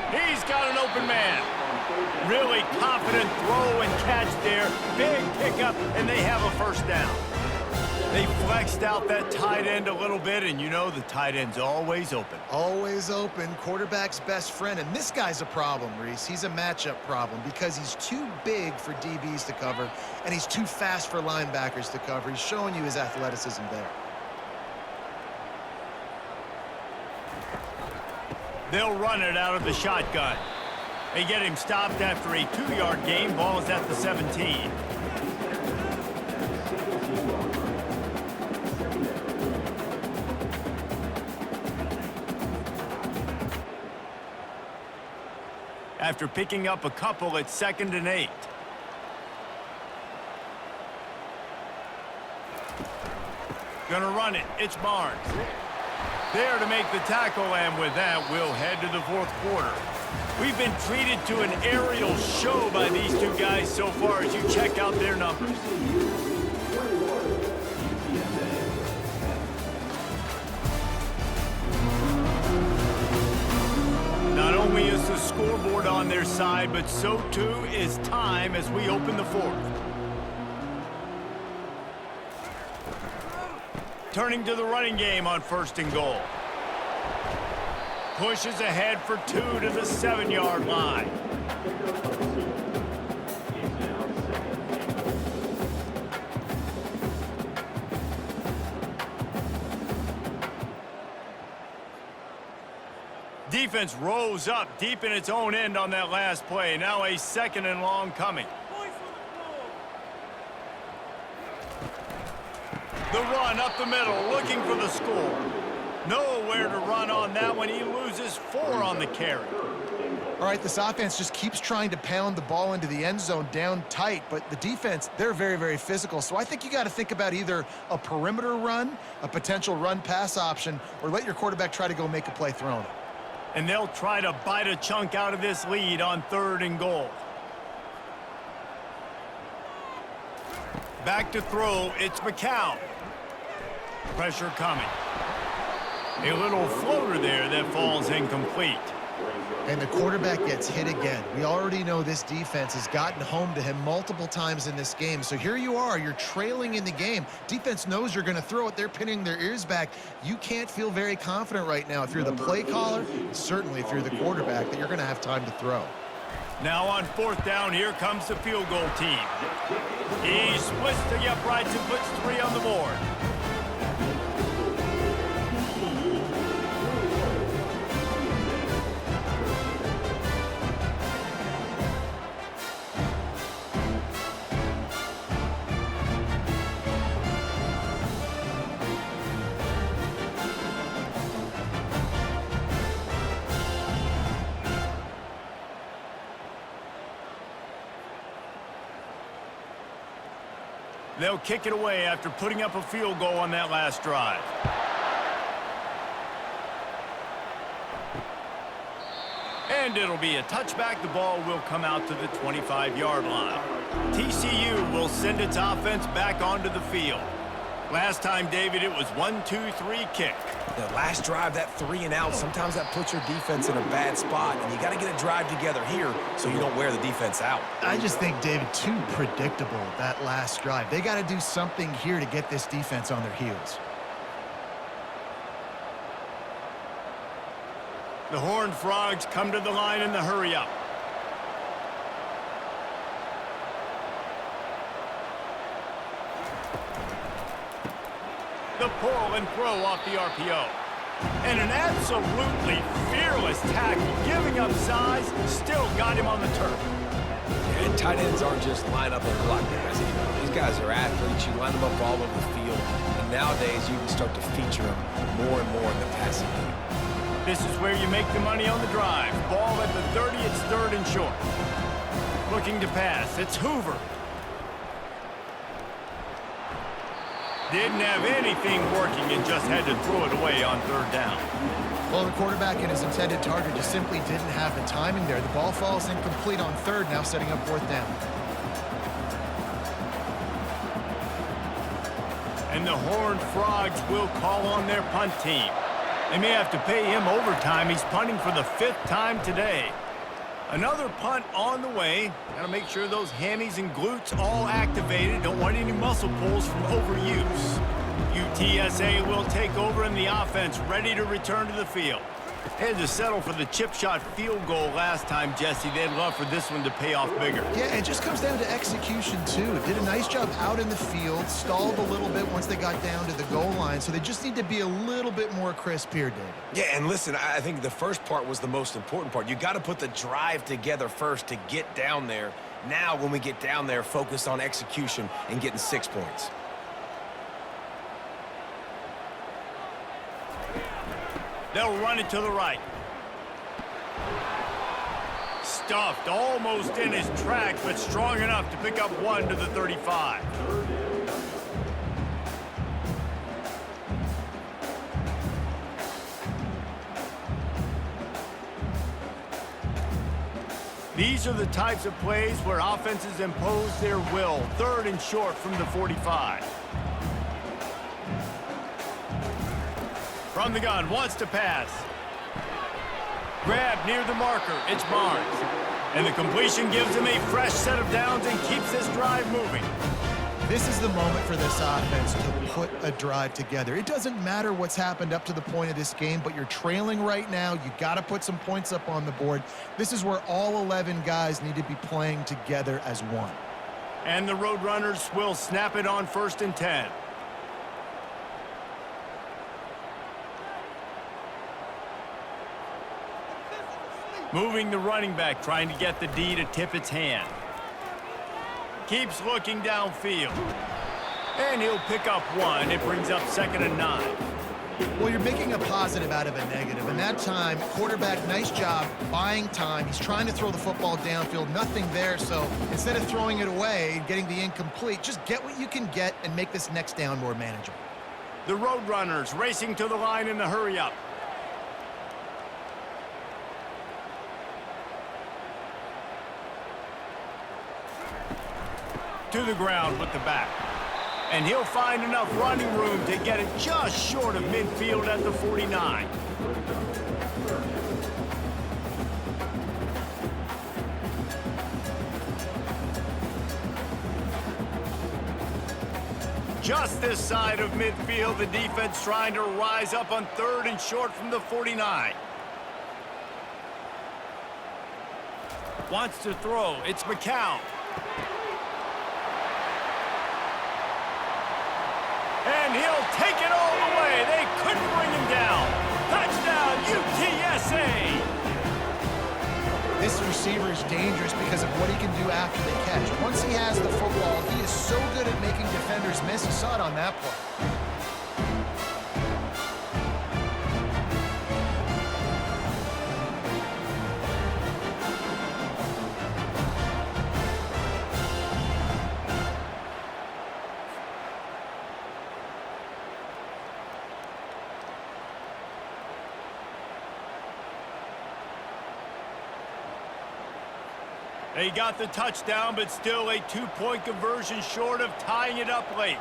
He's got an open man. Really confident throw and catch there. Big pickup, and they have a 1st down. They flexed out that tight end a little bit, and you know the tight end's always open. Always open. Quarterback's best friend. And this guy's a problem, Reese. He's a matchup problem because he's too big for DBs to cover, and he's too fast for linebackers to cover. He's showing you his athleticism there. They'll run it out of the shotgun. They get him stopped after a 2-yard gain. Ball is at the 17. After picking up a couple, it's 2nd and 8. Gonna run it. It's Barnes. There to make the tackle, and with that, we'll head to the 4th quarter. We've been treated to an aerial show by these 2 guys so far as you check out their numbers. Not only is the scoreboard on their side, but so too is time as we open the 4th. Turning to the running game on 1st and goal. Pushes ahead for 2 to the 7-yard line. Defense rose up deep in its own end on that last play. Now a 2nd and long coming. The run up the middle, looking for the score. Nowhere to run on that one. He loses 4 on the carry. All right, this offense just keeps trying to pound the ball into the end zone down tight, but the defense, they're very, very physical. So I think you got to think about either a perimeter run, a potential run-pass option, or let your quarterback try to go make a play throwing it. And they'll try to bite a chunk out of this lead on 3rd and goal. Back to throw, it's McCown. Pressure coming. A little floater there that falls incomplete. And the quarterback gets hit again. We already know this defense has gotten home to him multiple times in this game. So here you are, you're trailing in the game. Defense knows you're going to throw it. They're pinning their ears back. You can't feel very confident right now if you're the play caller, certainly if you're the quarterback, that you're going to have time to throw. Now on 4th down, here comes the field goal team. He splits the uprights and puts 3 on the board. They'll kick it away after putting up a field goal on that last drive. And it'll be a touchback. The ball will come out to the 25-yard line. TCU will send its offense back onto the field. Last time, David, it was 1-2-3 kick. The last drive, that 3 and out, sometimes that puts your defense in a bad spot, and you got to get a drive together here so you don't wear the defense out. I just think, David, too predictable, that last drive. They got to do something here to get this defense on their heels. The Horned Frogs come to the line in the hurry-up. The pull and throw off the RPO. And an absolutely fearless tackle, giving up size, still got him on the turf. And tight ends aren't just line up and block guys anymore. These guys are athletes. You line them up all over the field. And nowadays, you can start to feature them more and more in the passing game. This is where you make the money on the drive. Ball at the 30, it's 3rd and short. Looking to pass, it's Hoover. Didn't have anything working and just had to throw it away on 3rd down. Well, the quarterback and his intended target just simply didn't have the timing there. The ball falls incomplete on 3rd, now setting up 4th down. And the Horned Frogs will call on their punt team. They may have to pay him overtime. He's punting for the 5th time today. Another punt on the way. Got to make sure those hammies and glutes all activated. Don't want any muscle pulls from overuse. UTSA will take over in the offense, ready to return to the field. Had to settle for the chip shot field goal last time, Jesse. They'd love for this one to pay off bigger. Yeah, it just comes down to execution, too. Did a nice job out in the field, stalled a little bit once they got down to the goal line, so they just need to be a little bit more crisp here, David. Yeah, and listen, I think the first part was the most important part. You got to put the drive together first to get down there. Now, when we get down there, focus on execution and getting 6 points. They'll run it to the right. Stuffed almost in his tracks, but strong enough to pick up 1 to the 35. These are the types of plays where offenses impose their will. 3rd and short from the 45. From the gun, wants to pass. Grab near the marker, it's Barnes. And the completion gives him a fresh set of downs and keeps this drive moving. This is the moment for this offense to put a drive together. It doesn't matter what's happened up to the point of this game, but you're trailing right now. You got to put some points up on the board. This is where all 11 guys need to be playing together as one. And the Roadrunners will snap it on 1st and 10. Moving the running back, trying to get the D to tip its hand. Keeps looking downfield. And he'll pick up 1. It brings up 2nd and 9. Well, you're making a positive out of a negative. And that time, quarterback, nice job buying time. He's trying to throw the football downfield. Nothing there. So instead of throwing it away, getting the incomplete, just get what you can get and make this next down more manageable. The Roadrunners racing to the line in the hurry-up. To the ground with the back. And he'll find enough running room to get it just short of midfield at the 49. just this side of midfield. The defense trying to rise up on 3rd and short from the 49. Wants to throw. It's McCown. And he'll take it all the way. They couldn't bring him down. Touchdown, UTSA. This receiver is dangerous because of what he can do after the catch. Once he has the football, he is so good at making defenders miss. You saw it on that play. They got the touchdown, but still a 2-point conversion short of tying it up late.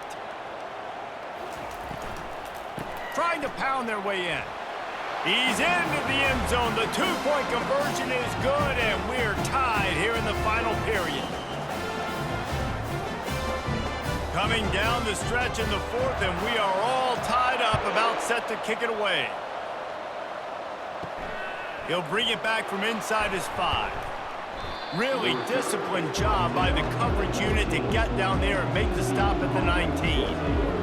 Trying to pound their way in. He's into the end zone. The 2-point conversion is good, and we're tied here in the final period. Coming down the stretch in the 4th, and we are all tied up, about set to kick it away. He'll bring it back from inside his 5. Really disciplined job by the coverage unit to get down there and make the stop at the 19.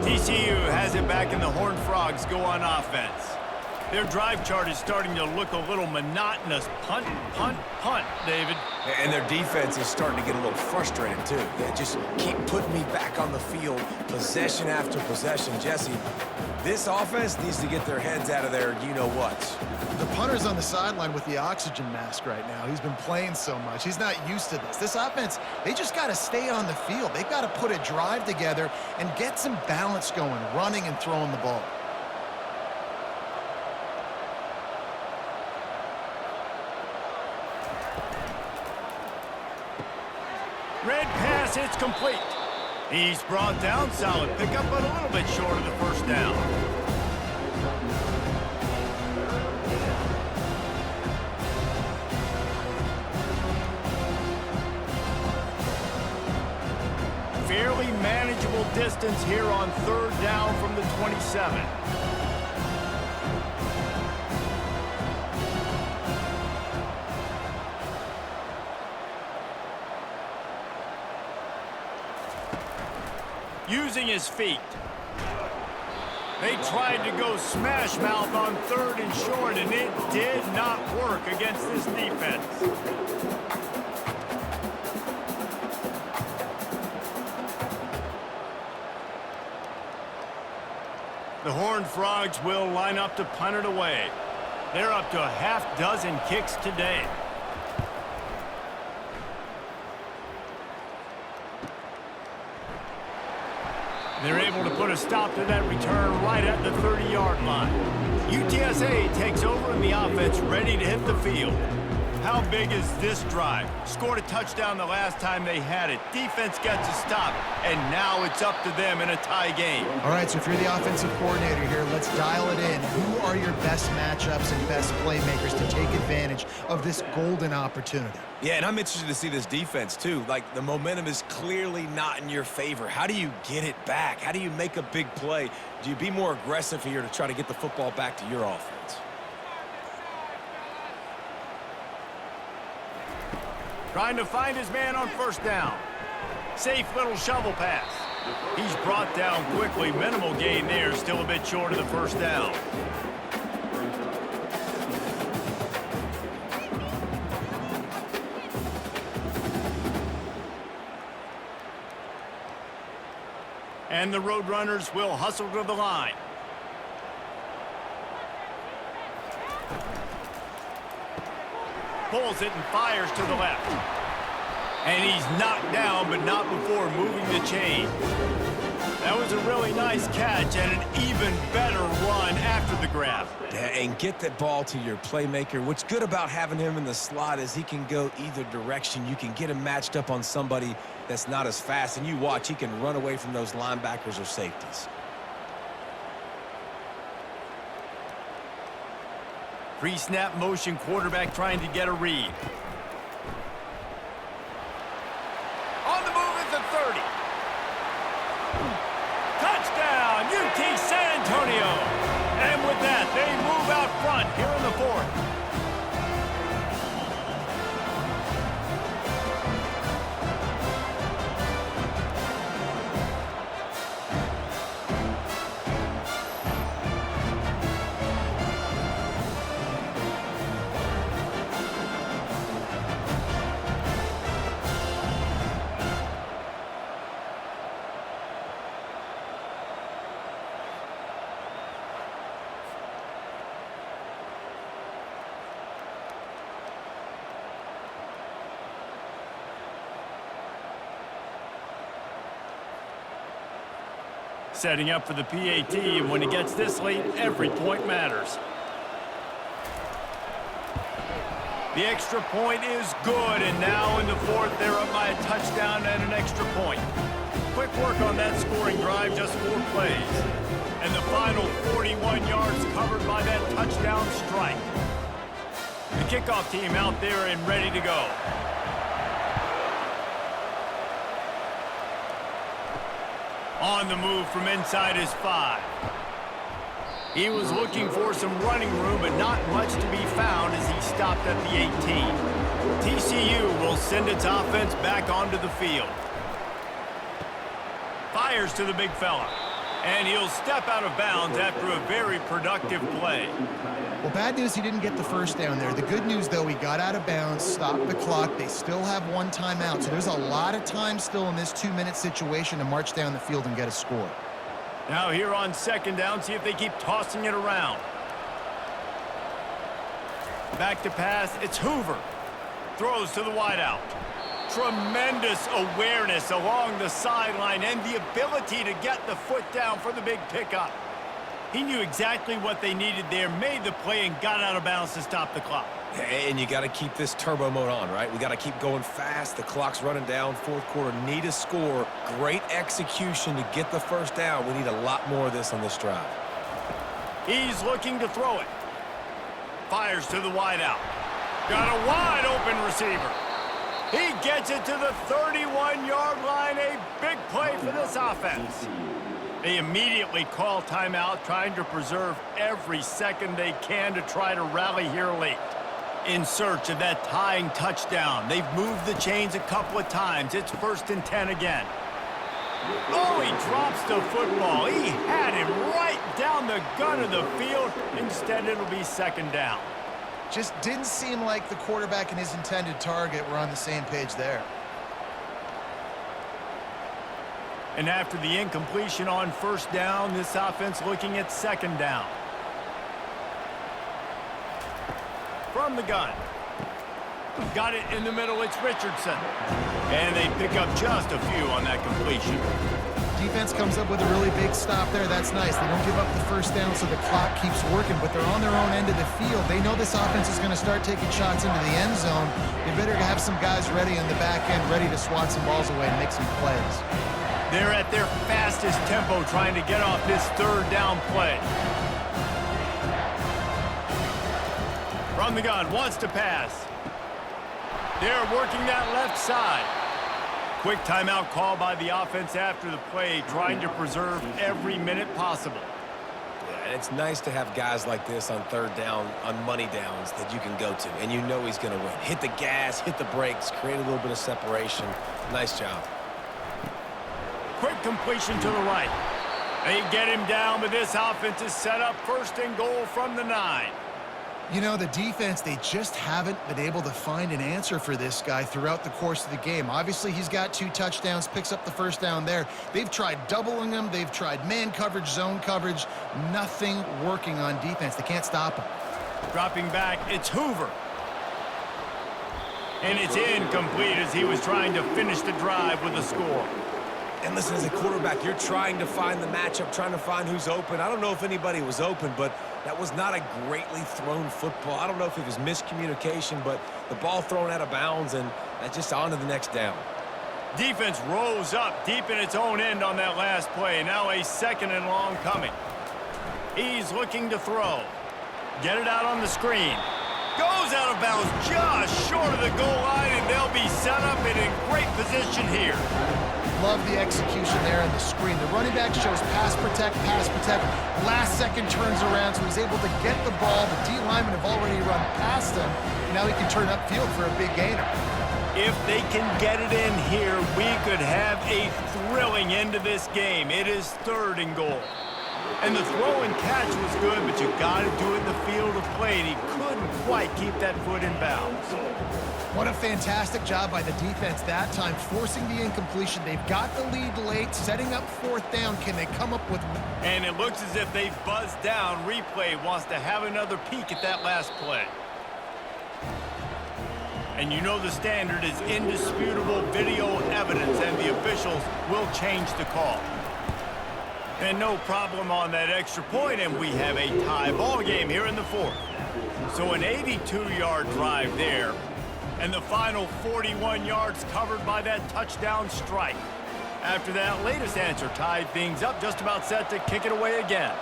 TCU has it back, and the Horned Frogs go on offense. Their drive chart is starting to look a little monotonous. Punt, punt, punt, David. And their defense is starting to get a little frustrated, too. They just keep putting me back on the field, possession after possession. Jesse, this offense needs to get their heads out of their you-know-whats. The punter's on the sideline with the oxygen mask right now. He's been playing so much. He's not used to this. This offense, they just got to stay on the field. They've got to put a drive together and get some balance going, running and throwing the ball. Red pass, it's complete. He's brought down, solid pickup, but a little bit short of the first down. Fairly manageable distance here on 3rd down from the 27. Using his feet. They tried to go smash mouth on 3rd and short, and it did not work against this defense. The Horned Frogs will line up to punt it away. They're up to a half-dozen kicks today. They're able to put a stop to that return right at the 30-yard line. UTSA takes over in the offense, ready to hit the field. How big is this drive? Scored a touchdown the last time they had it. Defense gets a stop, and now it's up to them in a tie game. All right, so if you're the offensive coordinator here, let's dial it in. Who are your best matchups and best playmakers to take advantage of this golden opportunity? Yeah, and I'm interested to see this defense, too. Like, the momentum is clearly not in your favor. How do you get it back? How do you make a big play? Do you be more aggressive here to try to get the football back to your offense? Trying to find his man on 1st down. Safe little shovel pass. He's brought down quickly. Minimal gain there. Still a bit short of the 1st down. And the Roadrunners will hustle to the line. Pulls it and fires to the left. And he's knocked down, but not before moving the chain. That was a really nice catch and an even better run after the grab. Yeah, and get that ball to your playmaker. What's good about having him in the slot is he can go either direction. You can get him matched up on somebody that's not as fast, and you watch, he can run away from those linebackers or safeties. Pre-snap motion, quarterback trying to get a read. On the move at the 30. at that. They move out front here in the fourth. Setting up for the PAT, and when it gets this late, every point matters. The extra point is good, and now in the fourth, they're up by a touchdown and an extra point. Quick work on that scoring drive, just 4 plays. And the final 41 yards covered by that touchdown strike. The kickoff team out there and ready to go. On the move from inside his 5. He was looking for some running room, but not much to be found as he stopped at the 18. TCU will send its offense back onto the field. Fires to the big fella. And he'll step out of bounds after a very productive play. Well, bad news, he didn't get the first down there. The good news, though, he got out of bounds, stopped the clock. They still have 1 timeout, so there's a lot of time still in this 2-minute situation to march down the field and get a score. Now here on second down, see if they keep tossing it around. Back to pass, it's Hoover. Throws to the wideout. Tremendous awareness along the sideline and the ability to get the foot down for the big pickup. He knew exactly what they needed there, made the play, and got out of bounds to stop the clock. And you got to keep this turbo mode on, right? We got to keep going fast. The clock's running down. Fourth quarter, need a score. Great execution to get the first down. We need a lot more of this on this drive. He's looking to throw it. Fires to the wideout. Got a wide open receiver. He gets it to the 31-yard line. A big play for this offense. They immediately call timeout, trying to preserve every second they can to try to rally here late. In search of that tying touchdown. They've moved the chains a couple of times. It's 1st and 10 again. Oh, he drops the football. He had him right down the gun of the field. Instead, it'll be 2nd down. Just didn't seem like the quarterback and his intended target were on the same page there. And after the incompletion on 1st down, this offense looking at 2nd down. From the gun. Got it in the middle, it's Richardson. And they pick up just a few on that completion. Defense comes up with a really big stop there. That's nice. They don't give up the 1st down, so the clock keeps working, but they're on their own end of the field. They know this offense is going to start taking shots into the end zone. They better have some guys ready in the back end, ready to swat some balls away and make some plays. They're at their fastest tempo trying to get off this 3rd down play. From the gun, wants to pass. They're working that left side. Quick timeout call by the offense after the play, trying to preserve every minute possible. Yeah, and it's nice to have guys like this on 3rd down, on money downs that you can go to, and you know he's going to win. Hit the gas, hit the brakes, create a little bit of separation. Nice job. Quick completion to the right. They get him down, but this offense is set up 1st and goal from the 9. You know, the defense, they just haven't been able to find an answer for this guy throughout the course of the game. Obviously, he's got 2 touchdowns, picks up the 1st down there. They've tried doubling him. They've tried man coverage, zone coverage. Nothing working on defense. They can't stop him. Dropping back, it's Hoover. And it's incomplete as he was trying to finish the drive with a score. And listen, as a quarterback, you're trying to find the matchup, trying to find who's open. I don't know if anybody was open, but that was not a greatly thrown football. I don't know if it was miscommunication, but the ball thrown out of bounds, and that's just on to the next down. Defense rose up deep in its own end on that last play. Now a 2nd and long coming. He's looking to throw. Get it out on the screen. Goes out of bounds just short of the goal line, and they'll be set up and in great position here. Love the execution there on the screen. The running back shows pass protect, last second turns around, so he's able to get the ball. The D linemen have already run past him. Now he can turn upfield for a big gainer. If they can get it in here, we could have a thrilling end to this game. It is 3rd and goal. And the throw and catch was good, but you got to do it in the field of play, and he couldn't quite keep that foot in bounds. What a fantastic job by the defense that time, forcing the incompletion. They've got the lead late, setting up 4th down. Can they come up with... And it looks as if they've buzzed down. Replay wants to have another peek at that last play. And you know the standard is indisputable video evidence, and the officials will change the call. And no problem on that extra point, and we have a tie ball game here in the 4th. So an 82-yard drive there, and the final 41 yards covered by that touchdown strike. After that latest answer tied things up, just about set to kick it away again.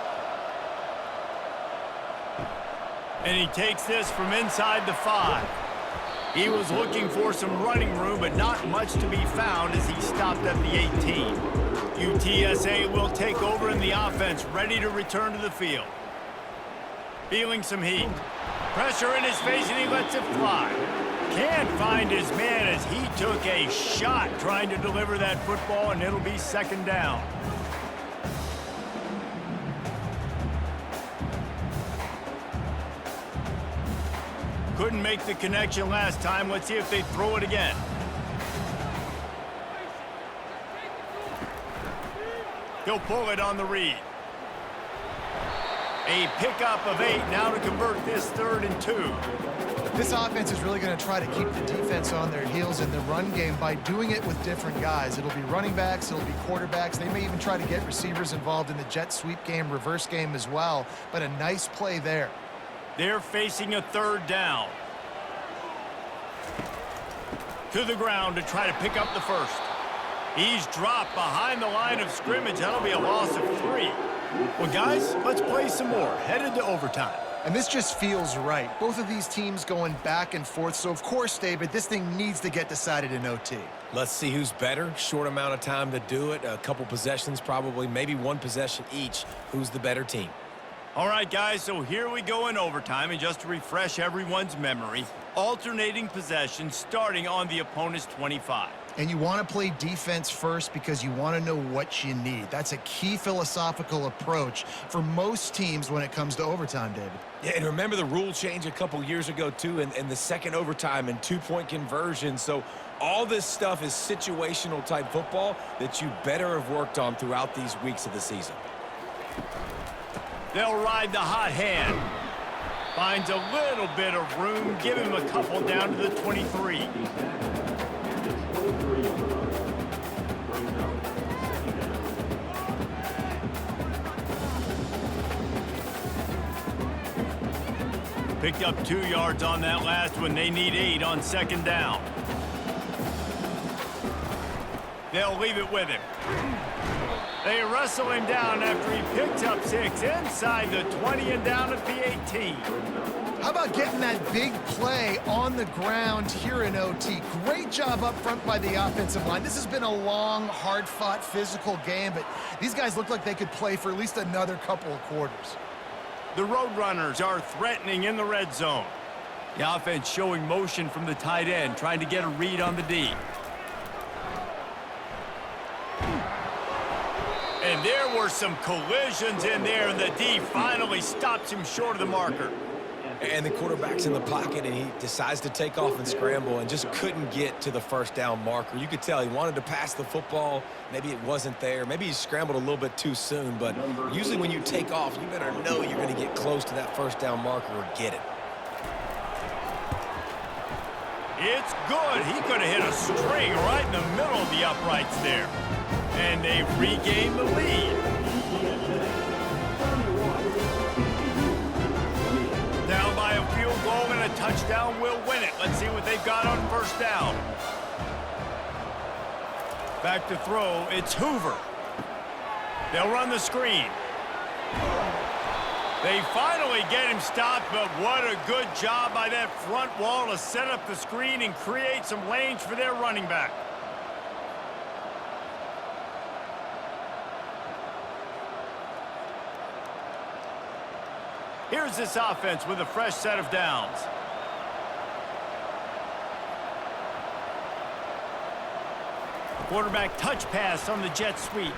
And he takes this from inside the 5. He was looking for some running room, but not much to be found as he stopped at the 18. UTSA will take over in the offense, ready to return to the field. Feeling some heat. Pressure in his face, and he lets it fly. Can't find his man as he took a shot trying to deliver that football, and it'll be 2nd down. Couldn't make the connection last time. Let's see if they throw it again. He'll pull it on the read. A pickup of 8 now to convert this 3rd and 2. This offense is really going to try to keep the defense on their heels in the run game by doing it with different guys. It'll be running backs, it'll be quarterbacks. They may even try to get receivers involved in the jet sweep game, reverse game as well. But a nice play there. They're facing a 3rd down. To the ground to try to pick up the 1st. He's dropped behind the line of scrimmage. That'll be a loss of 3. Well, guys, let's play some more. Headed to overtime. And this just feels right. Both of these teams going back and forth. So, of course, David, this thing needs to get decided in OT. Let's see who's better. Short amount of time to do it. A couple possessions probably, maybe 1 possession each. Who's the better team? All right, guys, so here we go in overtime. And just to refresh everyone's memory, alternating possessions starting on the opponent's 25. And you want to play defense first because you want to know what you need. That's a key philosophical approach for most teams when it comes to overtime, David. Yeah, and remember the rule change a couple years ago, too, and the second overtime and 2-point conversion. So all this stuff is situational type football that you better have worked on throughout these weeks of the season. They'll ride the hot hand. Finds a little bit of room. Give him a couple down to the 23. Picked up 2 yards on that last one. They need 8 on 2nd down. They'll leave it with him. They wrestle him down after he picks up 6 inside the 20 and down at the 18. How about getting that big play on the ground here in OT? Great job up front by the offensive line. This has been a long, hard-fought, physical game, but these guys look like they could play for at least another couple of quarters. The Roadrunners are threatening in the red zone. The offense showing motion from the tight end, trying to get a read on the D. And there were some collisions in there, and the D finally stops him short of the marker. And the quarterback's in the pocket, and he decides to take off and scramble and just couldn't get to the 1st down marker. You could tell he wanted to pass the football. Maybe it wasn't there. Maybe he scrambled a little bit too soon. But usually when you take off, you better know you're going to get close to that 1st down marker or get it. It's good. He could have hit a string right in the middle of the uprights there. And they regain the lead. Down by a field goal and a touchdown will win it. Let's see what they've got on 1st down. Back to throw. It's Hoover. They'll run the screen. They finally get him stopped, but what a good job by that front wall to set up the screen and create some lanes for their running back. Here's this offense with a fresh set of downs. Quarterback touch pass on the jet sweep.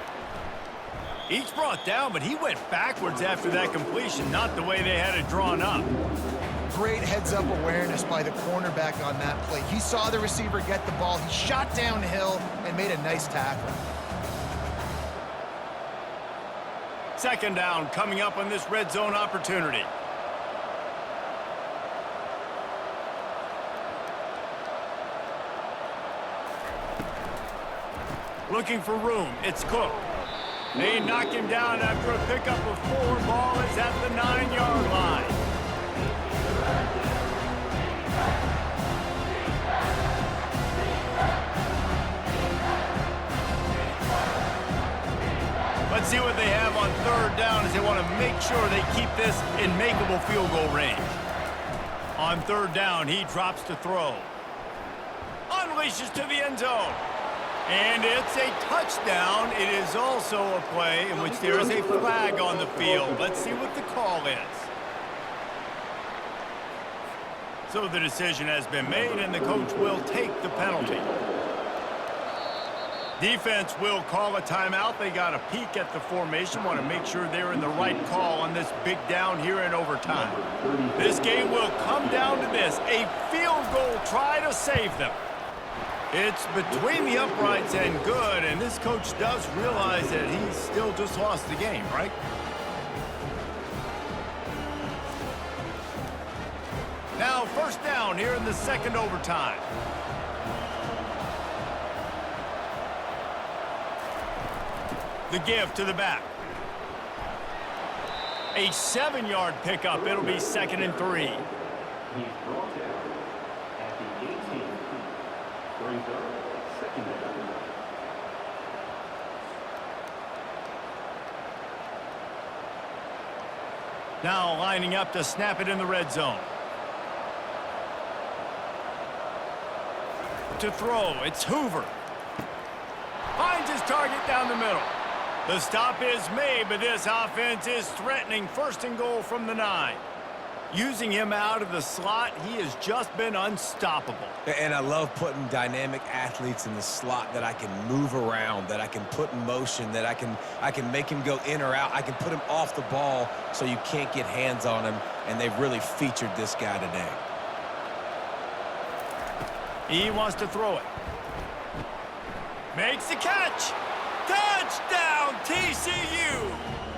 Each brought down, but he went backwards after that completion, not the way they had it drawn up. Great heads-up awareness by the cornerback on that play. He saw the receiver get the ball. He shot downhill and made a nice tackle. Second down coming up on this red zone opportunity. Looking for room. It's Cook. They knock him down after a pickup of 4. Ball is at the 9-yard line. Let's see what they have on third down as they want to make sure they keep this in makeable field goal range. On third down, he drops to throw. Unleashes to the end zone. And it's a touchdown. It is also a play in which there is a flag on the field. Let's see what the call is. So the decision has been made, and the coach will take the penalty. Defense will call a timeout. They got a peek at the formation, want to make sure they're in the right call on this big down here in overtime. This game will come down to this, a field goal try to save them. It's between the uprights and good, and this coach does realize that he's still just lost the game, right? Now, first down here in the second overtime. The give to the back. A 7-yard pickup. It'll be 2nd and 3. He's brought down at the 18. Brings up 2nd down. Now lining up to snap it in the red zone. To throw, it's Hoover. Finds his target down the middle. The stop is made, but this offense is threatening 1st and goal from the 9. Using him out of the slot, he has just been unstoppable. And I love putting dynamic athletes in the slot that I can move around, that I can put in motion, that I can make him go in or out. I can put him off the ball so you can't get hands on him, and they've really featured this guy today. He wants to throw it. Makes the catch. Touchdown, TCU.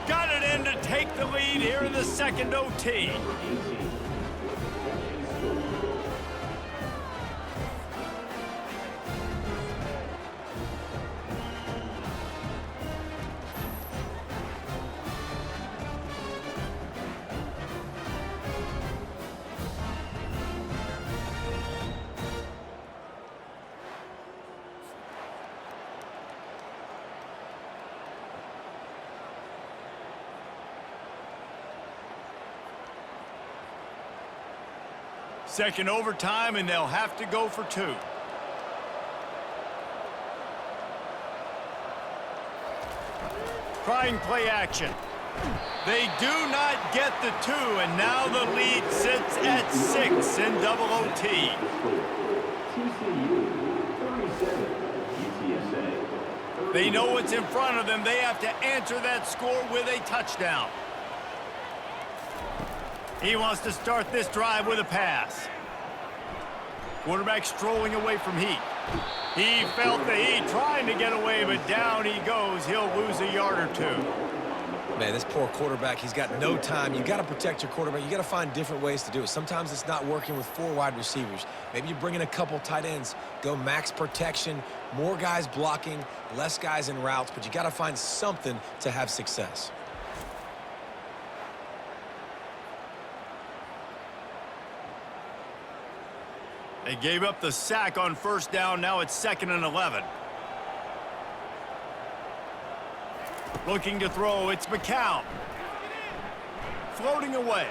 Got it in to take the lead here in the second OT. Second overtime, and they'll have to go for 2. Trying play action. They do not get the 2, and now the lead sits at 6 in double OT. TCU 37, UTSA. They know what's in front of them. They have to answer that score with a touchdown. He wants to start this drive with a pass. Quarterback strolling away from heat. He felt the heat trying to get away, but down he goes. He'll lose a yard or 2. Man, this poor quarterback, he's got no time. You got to protect your quarterback. You got to find different ways to do it. Sometimes it's not working with 4 wide receivers. Maybe you bring in a couple tight ends. Go max protection, more guys blocking, less guys in routes, but you got to find something to have success. They gave up the sack on first down. Now it's 2nd and 11. Looking to throw, it's McCown. Floating away.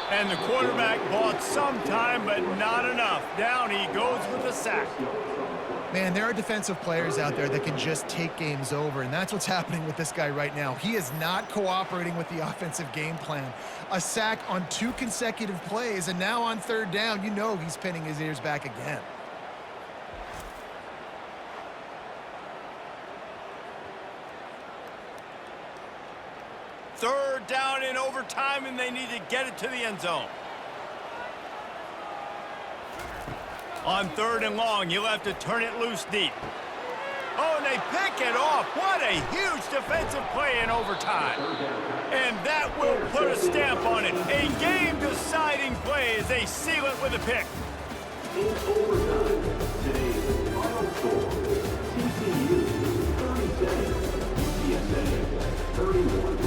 And the quarterback bought some time, but not enough. Down he goes with the sack. Man, there are defensive players out there that can just take games over, and that's what's happening with this guy right now. He is not cooperating with the offensive game plan. A sack on 2 consecutive plays, and now on 3rd down, you know he's pinning his ears back again. Third down in overtime, and they need to get it to the end zone. On 3rd and long, you'll have to turn it loose deep. Oh, and they pick it off. What a huge defensive play in overtime. And that will put a stamp on it. A game-deciding play as they seal it with a pick. In overtime, today's final score, TCU 37, UTSA 31.